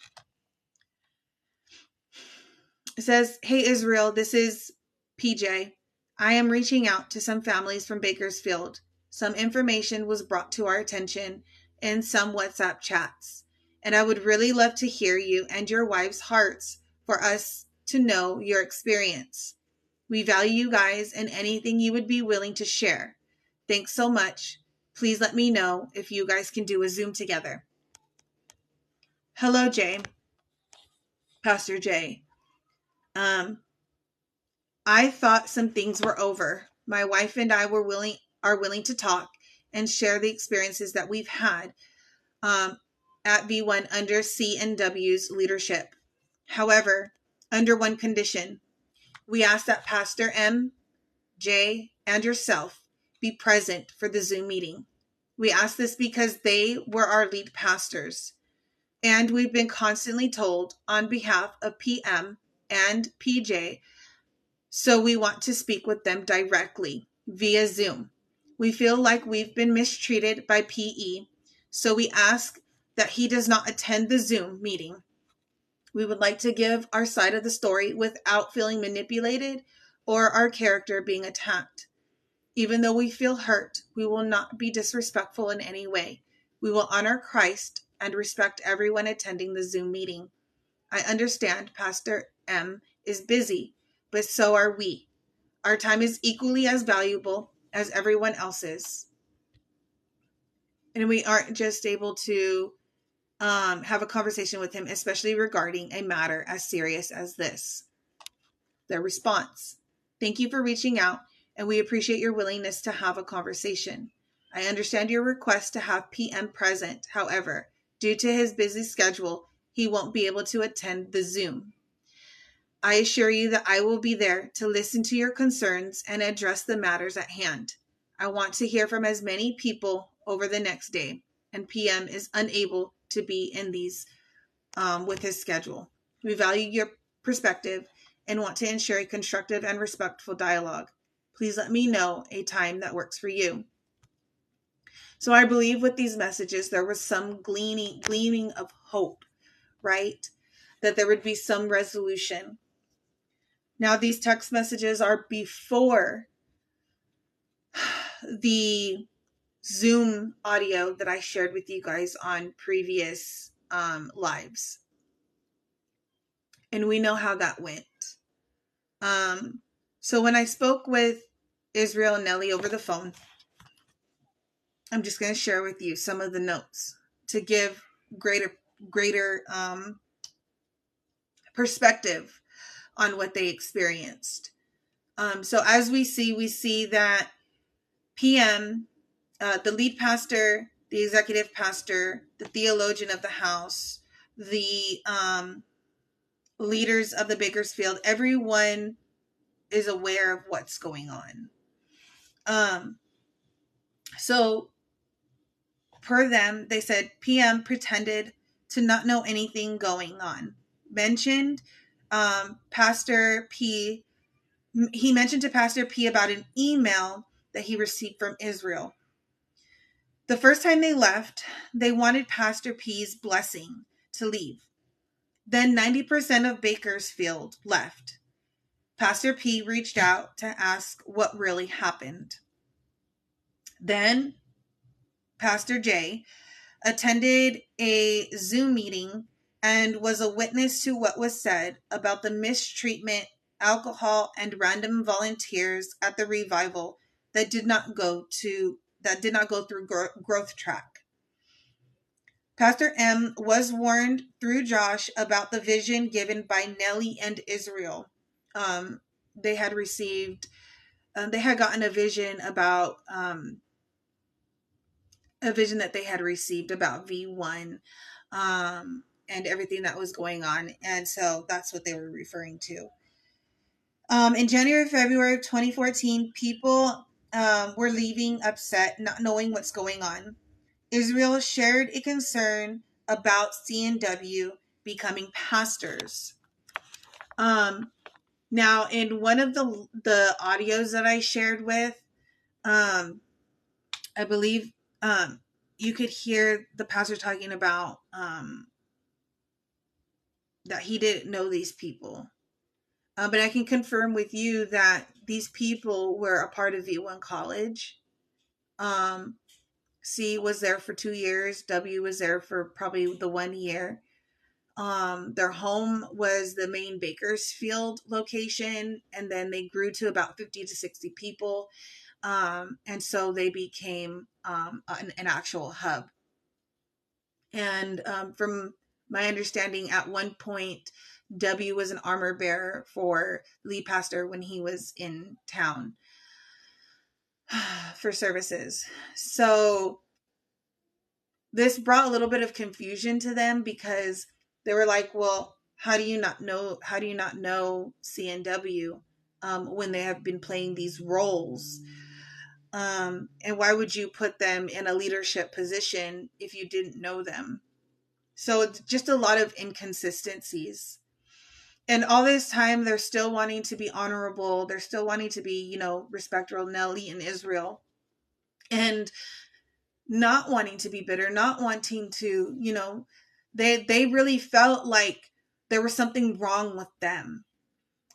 It says, "Hey Israel, this is PJ. I am reaching out to some families from Bakersfield. Some information was brought to our attention in some WhatsApp chats, and I would really love to hear you and your wives' hearts for us to know your experience. We value you guys and anything you would be willing to share. Thanks so much. Please let me know if you guys can do a Zoom together." Hello, Jay. Pastor Jay. I thought some things were over. My wife and I are willing to talk and share the experiences that we've had at V1 under C&W's leadership. However, under one condition, we ask that Pastor M, Jay, and yourself be present for the Zoom meeting. We ask this because they were our lead pastors. And we've been constantly told on behalf of PM and PJ, so we want to speak with them directly via Zoom. We feel like we've been mistreated by PE, so we ask that he does not attend the Zoom meeting. We would like to give our side of the story without feeling manipulated or our character being attacked. Even though we feel hurt, we will not be disrespectful in any way. We will honor Christ and respect everyone attending the Zoom meeting. I understand Pastor M is busy, but so are we. Our time is equally as valuable as everyone else's. And we aren't just able to have a conversation with him, especially regarding a matter as serious as this. Their response: thank you for reaching out, and we appreciate your willingness to have a conversation. I understand your request to have PM present. However, due to his busy schedule, he won't be able to attend the Zoom. I assure you that I will be there to listen to your concerns and address the matters at hand. I want to hear from as many people over the next day, and PM is unable to be in these with his schedule. We value your perspective and want to ensure a constructive and respectful dialogue. Please let me know a time that works for you. So I believe with these messages, there was some gleaming of hope, right? That there would be some resolution. Now, these text messages are before the Zoom audio that I shared with you guys on previous lives. And we know how that went. So when I spoke with Israel and Nellie over the phone, I'm just going to share with you some of the notes to give greater perspective on what they experienced. So as we see that PM, the lead pastor, the executive pastor, the theologian of the house, the leaders of the Bakersfield, everyone is aware of what's going on. So per them, they said PM pretended to not know anything going on. Mentioned Pastor P. He mentioned to Pastor P about an email that he received from Israel. The first time they left, they wanted Pastor P's blessing to leave. Then 90% of Bakersfield left. Pastor P reached out to ask what really happened. Then Pastor J attended a Zoom meeting and was a witness to what was said about the mistreatment, alcohol, and random volunteers at the revival that did not go through growth track. Pastor M was warned through Josh about the vision given by Nellie and Israel. They had gotten a vision about a vision that they had received about V1 and everything that was going on. And so that's what they were referring to. In January, February of 2014, people were leaving upset, not knowing what's going on. Israel shared a concern about CNW becoming pastors. Now, in one of the audios that I shared with, I believe you could hear the pastor talking about that he didn't know these people. But I can confirm with you that these people were a part of V1 College. C was there for 2 years. W was there for probably the 1 year. Their home was the main Bakersfield location, and then they grew to about 50 to 60 people. And so they became an actual hub. And from my understanding, at one point, W was an armor bearer for lead pastor when he was in town for services. So this brought a little bit of confusion to them because they were like, well, how do you not know CNW when they have been playing these roles? And why would you put them in a leadership position if you didn't know them? So it's just a lot of inconsistencies. And all this time, they're still wanting to be honorable. They're still wanting to be, respectful Nelly and Israel. And not wanting to be bitter, not wanting to, they really felt like there was something wrong with them.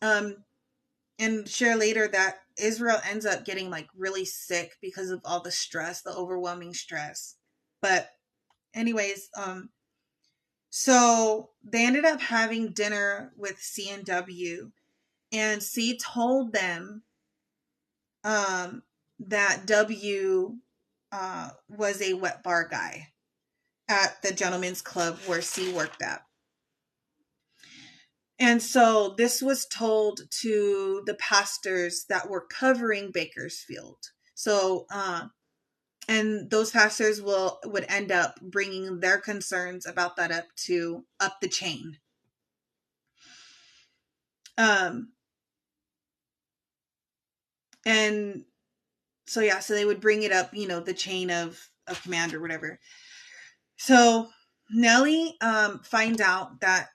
And share later that Israel ends up getting like really sick because of all the stress, the overwhelming stress. But anyways, so they ended up having dinner with C and W, and C told them that W was a wet bar guy at the gentleman's club where C worked at. And so this was told to the pastors that were covering Bakersfield. So, and those pastors would end up bringing their concerns about that up the chain. And so yeah, so they would bring it up, the chain of command or whatever. So Nellie find out that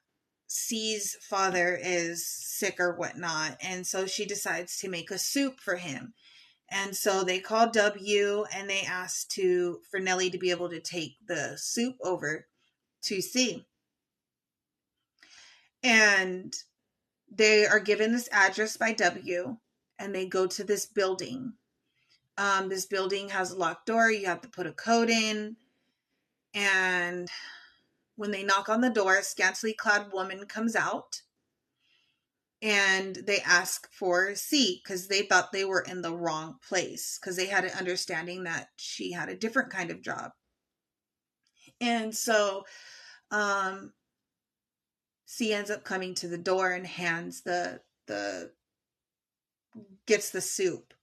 C's father is sick or whatnot, and so she decides to make a soup for him. And so they called W and they asked for Nellie to be able to take the soup over to C. And they are given this address by W, and they go to this building. This building has a locked door. You have to put a code in. And when they knock on the door, a scantily clad woman comes out. And they ask for C because they thought they were in the wrong place, because they had an understanding that she had a different kind of job. And so C ends up coming to the door and hands gets the soup.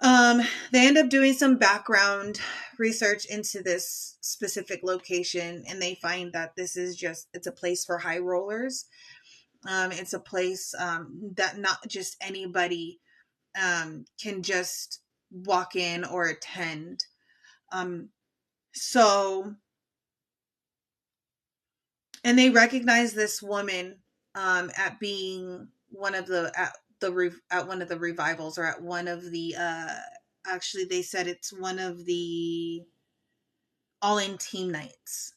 They end up doing some background research into this specific location, and they find that it's a place for high rollers. It's a place that not just anybody can just walk in or attend. And they recognize this woman at being at one of the revivals, or at one of the actually they said it's one of the all-in team nights.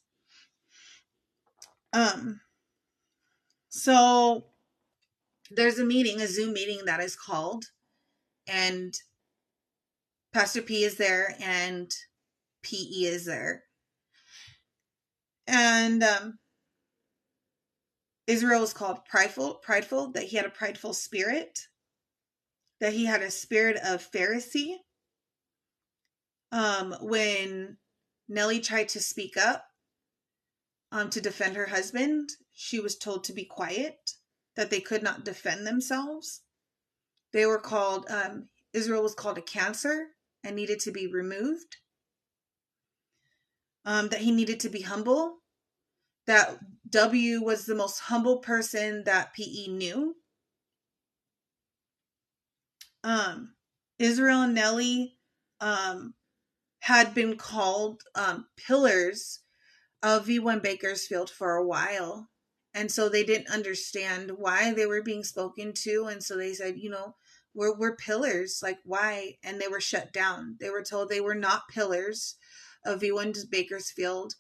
So there's a Zoom meeting that is called, and Pastor P is there and PE is there. And Israel was called prideful, that he had a prideful spirit, that he had a spirit of Pharisee. When Nellie tried to speak up to defend her husband, she was told to be quiet, that they could not defend themselves. They were called, Israel was called a cancer and needed to be removed. That he needed to be humble. That W was the most humble person that PE knew. Israel and Nellie had been called pillars of V1 Bakersfield for a while. And so they didn't understand why they were being spoken to. And so they said, we're pillars. Like, why? And they were shut down. They were told they were not pillars of V1 Bakersfield,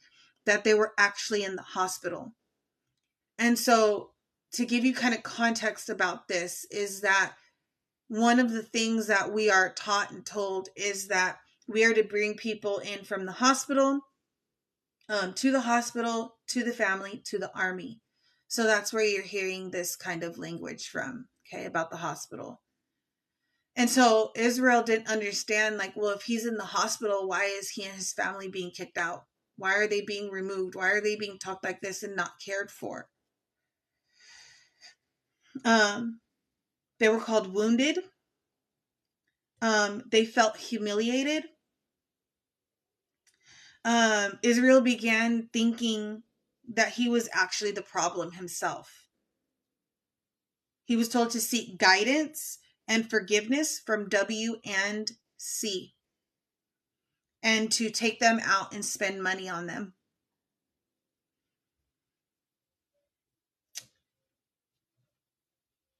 that they were actually in the hospital. And so to give you kind of context about this is that one of the things that we are taught and told is that we are to bring people in from the hospital, to the family, to the army. So that's where you're hearing this kind of language from, okay, about the hospital. And so Israel didn't understand, like, well, if he's in the hospital, why is he and his family being kicked out? Why are they being removed? Why are they being talked like this and not cared for? They were called wounded. They felt humiliated. Israel began thinking that he was actually the problem himself. He was told to seek guidance and forgiveness from W and C, and to take them out and spend money on them.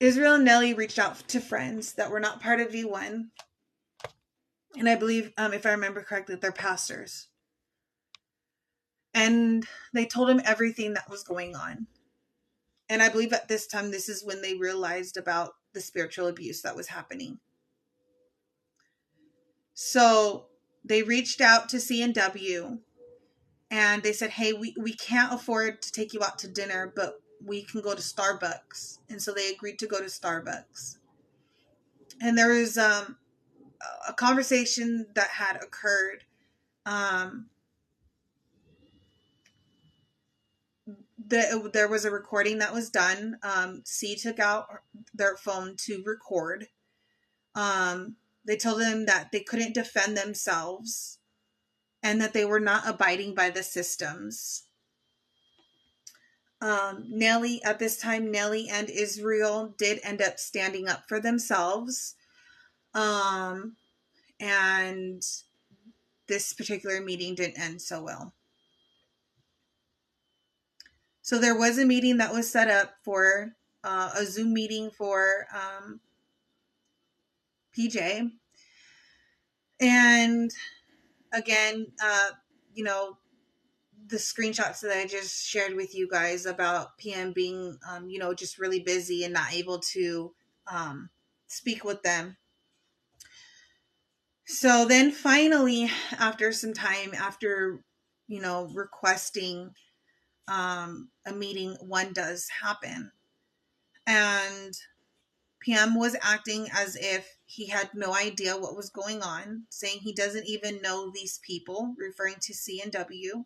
Israel and Nellie reached out to friends that were not part of V1. And I believe, if I remember correctly, they're pastors. And they told him everything that was going on. And I believe at this time, this is when they realized about the spiritual abuse that was happening. So they reached out to C&W and they said, hey, we can't afford to take you out to dinner, but we can go to Starbucks. And so they agreed to go to Starbucks. And there was a conversation that had occurred. There was a recording that was done. C took out their phone to record. They told them that they couldn't defend themselves and that they were not abiding by the systems. Nellie, at this time, Nellie and Israel did end up standing up for themselves. And this particular meeting didn't end so well. So there was a meeting that was set up for a Zoom meeting for PJ. And again, the screenshots that I just shared with you guys about PM being, just really busy and not able to speak with them. So then finally, after some time, after, requesting a meeting, one does happen. And PM was acting as if he had no idea what was going on, saying he doesn't even know these people, referring to C&W.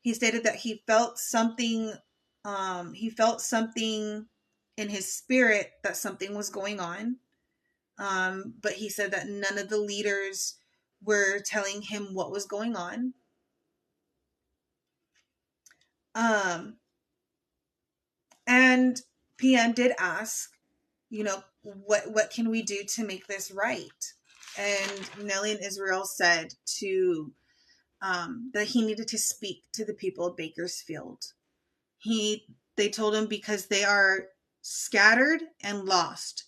He stated that he felt something in his spirit that something was going on. But he said that none of the leaders were telling him what was going on. And PM did ask, what can we do to make this right? And Nellie and Israel said that he needed to speak to the people of Bakersfield. They told him because they are scattered and lost,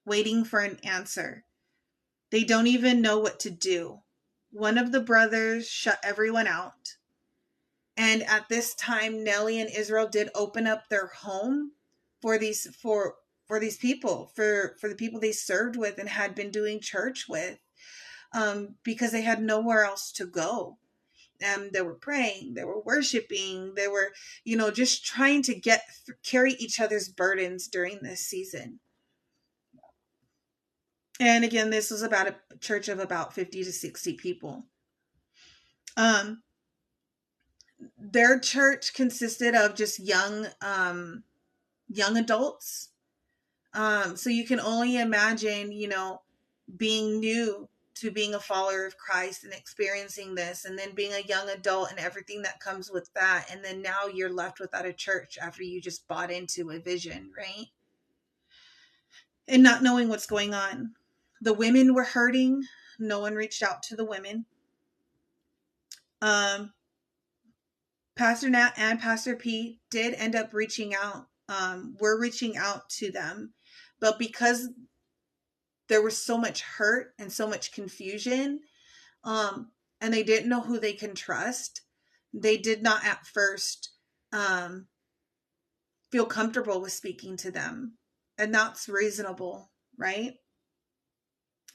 waiting for an answer. They don't even know what to do. One of the brothers shut everyone out. And at this time, Nellie and Israel did open up their home for these people, for the people they served with and had been doing church with, because they had nowhere else to go. They were praying, they were worshiping, they were, just trying to carry each other's burdens during this season. And again, this was about a church of about 50 to 60 people. Their church consisted of just young adults. So you can only imagine, being new to being a follower of Christ and experiencing this, and then being a young adult and everything that comes with that. And then now you're left without a church after you just bought into a vision, right? And not knowing what's going on. The women were hurting. No one reached out to the women. Pastor Nat and Pastor P did end up reaching out. We're reaching out to them. But because there was so much hurt and so much confusion, and they didn't know who they can trust, they did not at first feel comfortable with speaking to them. And that's reasonable, right?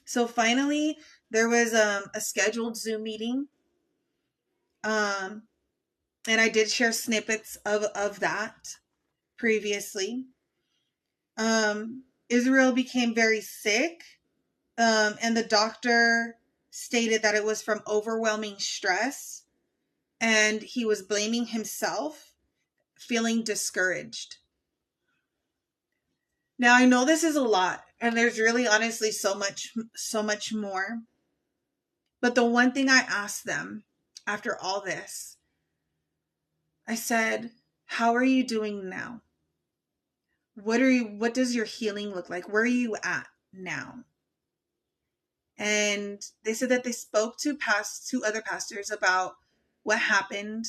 So finally, there was a scheduled Zoom meeting. And I did share snippets of that previously. Israel became very sick, and the doctor stated that it was from overwhelming stress, and he was blaming himself, feeling discouraged. Now, I know this is a lot, and there's really honestly so much more. But the one thing I asked them after all this, I said, how are you doing now? What does your healing look like? Where are you at now? And they said that they spoke to other pastors about what happened.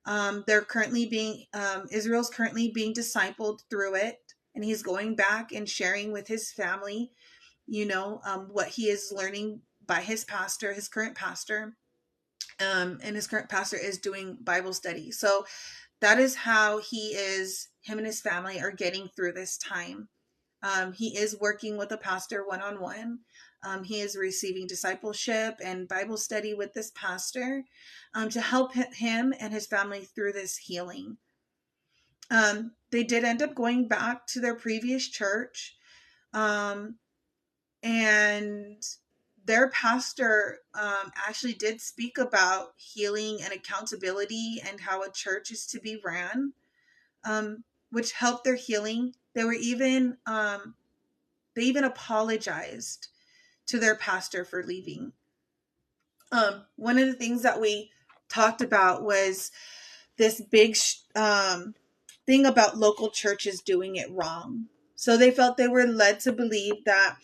They're currently Israel's currently being discipled through it and he's going back and sharing with his family, what he is learning by his pastor, his current pastor. And his current pastor is doing Bible study. So that is how him and his family are getting through this time. He is working with a pastor one-on-one. He is receiving discipleship and Bible study with this pastor to help him and his family through this healing. They did end up going back to their previous church. And their pastor actually did speak about healing and accountability and how a church is to be ran, which helped their healing. They even apologized to their pastor for leaving. One of the things that we talked about was this big thing about local churches doing it wrong. So they felt they were led to believe that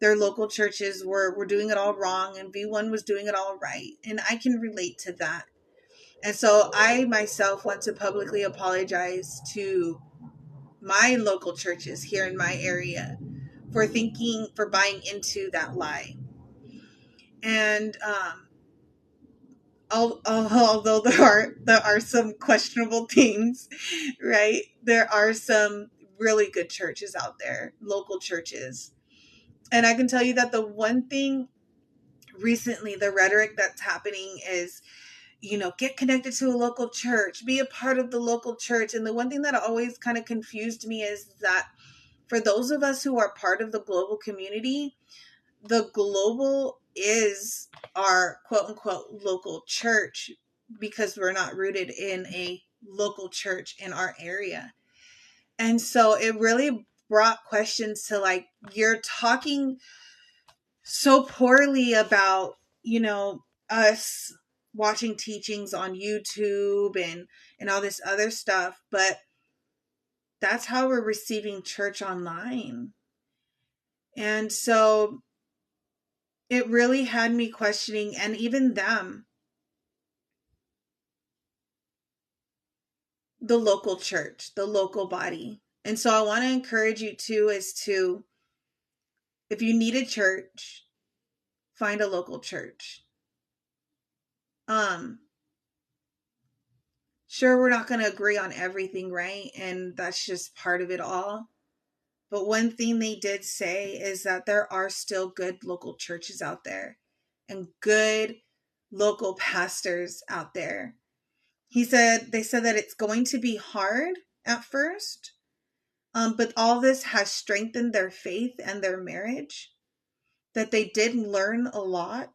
their local churches were doing it all wrong and V1 was doing it all right. And I can relate to that. And so I myself want to publicly apologize to my local churches here in my area for buying into that lie. And although there are some questionable things, right? There are some really good churches out there, local churches. And I can tell you that the one thing recently, the rhetoric that's happening is, get connected to a local church, be a part of the local church. And the one thing that always kind of confused me is that for those of us who are part of the global community, the global is our quote unquote local church because we're not rooted in a local church in our area. And so it really brought questions to like, you're talking so poorly about, us watching teachings on YouTube and all this other stuff, but that's how we're receiving church online. And so it really had me questioning, and even them, the local church, the local body. And so I want to encourage you too, if you need a church, find a local church. Sure, we're not going to agree on everything, right? And that's just part of it all. But one thing they did say is that there are still good local churches out there and good local pastors out there. They said that it's going to be hard at first, but all this has strengthened their faith and their marriage, that they did learn a lot.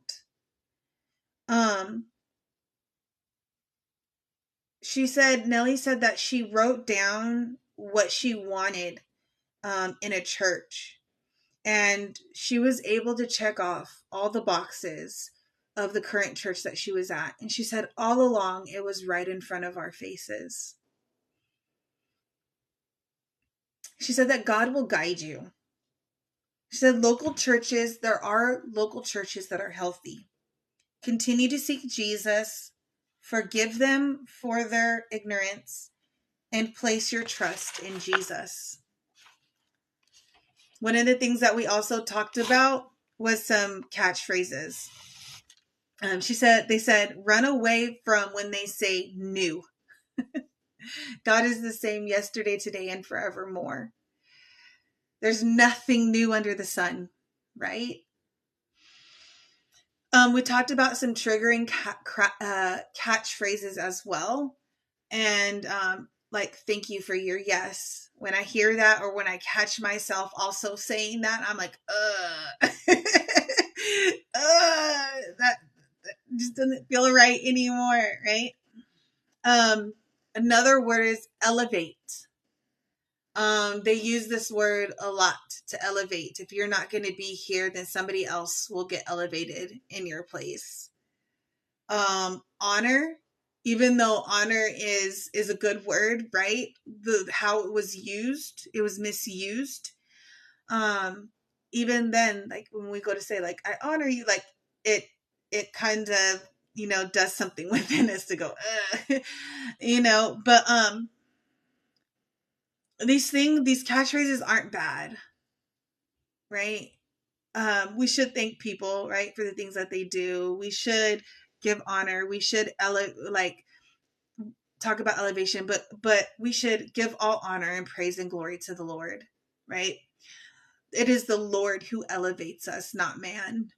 Nellie said that she wrote down what she wanted in a church, and she was able to check off all the boxes of the current church that she was at. And she said all along it was right in front of our faces. She said that God will guide you. She said there are local churches that are healthy. Continue to seek Jesus, forgive them for their ignorance, and place your trust in Jesus. One of the things that we also talked about was some catchphrases. They said, run away from when they say new. God is the same yesterday, today, and forevermore. There's nothing new under the sun, right? We talked about some triggering catchphrases as well. And like, thank you for your yes. When I hear that, or when I catch myself also saying that, I'm like, that just doesn't feel right anymore, right? Another word is elevate. They use this word a lot, to elevate. If you're not going to be here, then somebody else will get elevated in your place. Honor, even though honor is a good word, right? How it was used, it was misused. Even then, like when we go to say like, I honor you, like it kind of, does something within us to go, but these catchphrases aren't bad, right? We should thank people, right, for the things that they do. We should give honor. We should talk about elevation, but we should give all honor and praise and glory to the Lord, right? It is the Lord who elevates us, not man,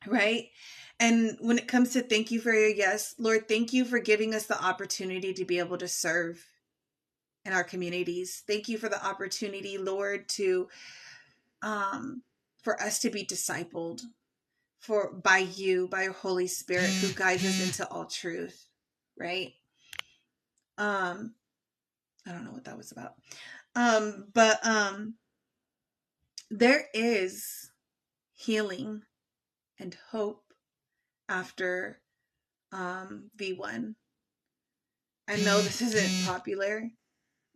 right? And when it comes to thank you for your yes, Lord, thank you for giving us the opportunity to be able to serve in our communities. Thank you for the opportunity, Lord, to for us to be discipled by you, by your Holy Spirit who guides us into all truth, right? I don't know what that was about. But there is healing and hope after V1. I know this isn't popular,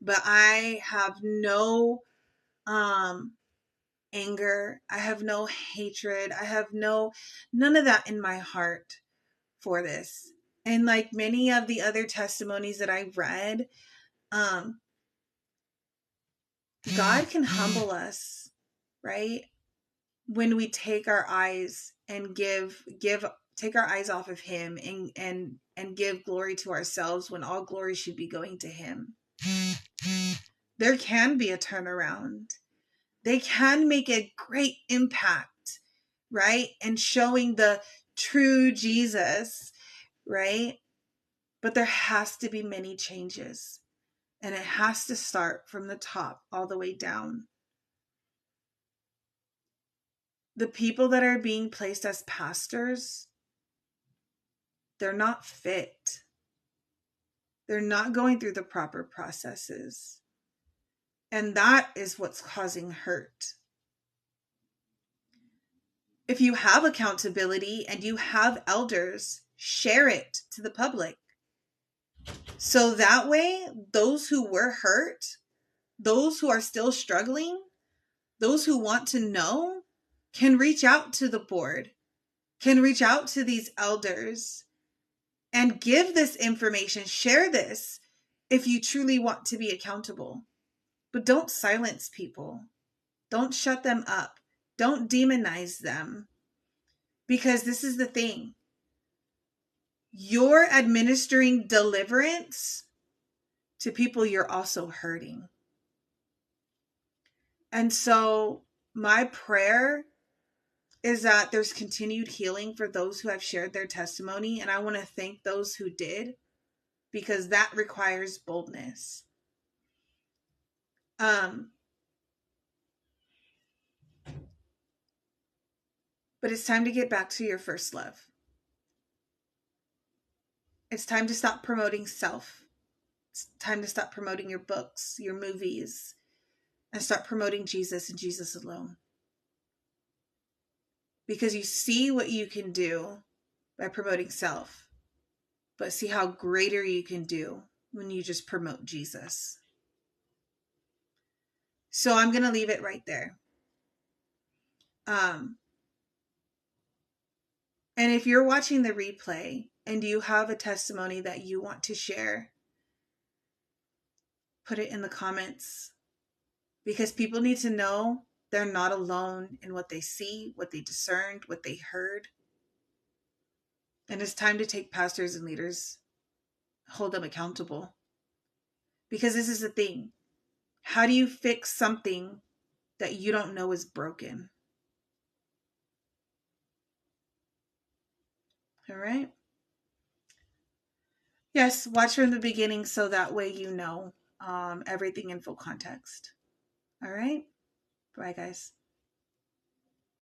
but I have no anger. I have no hatred. I have none of that in my heart for this. And like many of the other testimonies that I read, God can humble us, right? When we take our eyes and take our eyes off of him and give glory to ourselves when all glory should be going to him. There can be a turnaround. They can make a great impact, right? And showing the true Jesus, right? But there has to be many changes. And it has to start from the top all the way down. The people that are being placed as pastors, they're not fit. They're not going through the proper processes. And that is what's causing hurt. If you have accountability and you have elders, share it to the public. So that way, those who were hurt, those who are still struggling, those who want to know, can reach out to the board, can reach out to these elders and give this information, share this if you truly want to be accountable. But don't silence people. Don't shut them up. Don't demonize them. Because this is the thing. You're administering deliverance to people you're also hurting. And so my prayer is that there's continued healing for those who have shared their testimony. And I want to thank those who did, because that requires boldness. But it's time to get back to your first love. It's time to stop promoting self. It's time to stop promoting your books, your movies, and start promoting Jesus and Jesus alone. Because you see what you can do by promoting self, but see how greater you can do when you just promote Jesus. So I'm going to leave it right there. And if you're watching the replay and you have a testimony that you want to share, put it in the comments, because people need to know they're not alone in what they see, what they discerned, what they heard. And it's time to take pastors and leaders, hold them accountable. Because this is the thing. How do you fix something that you don't know is broken? All right. Yes, watch from the beginning so that way you know everything in full context. All right. Bye, guys.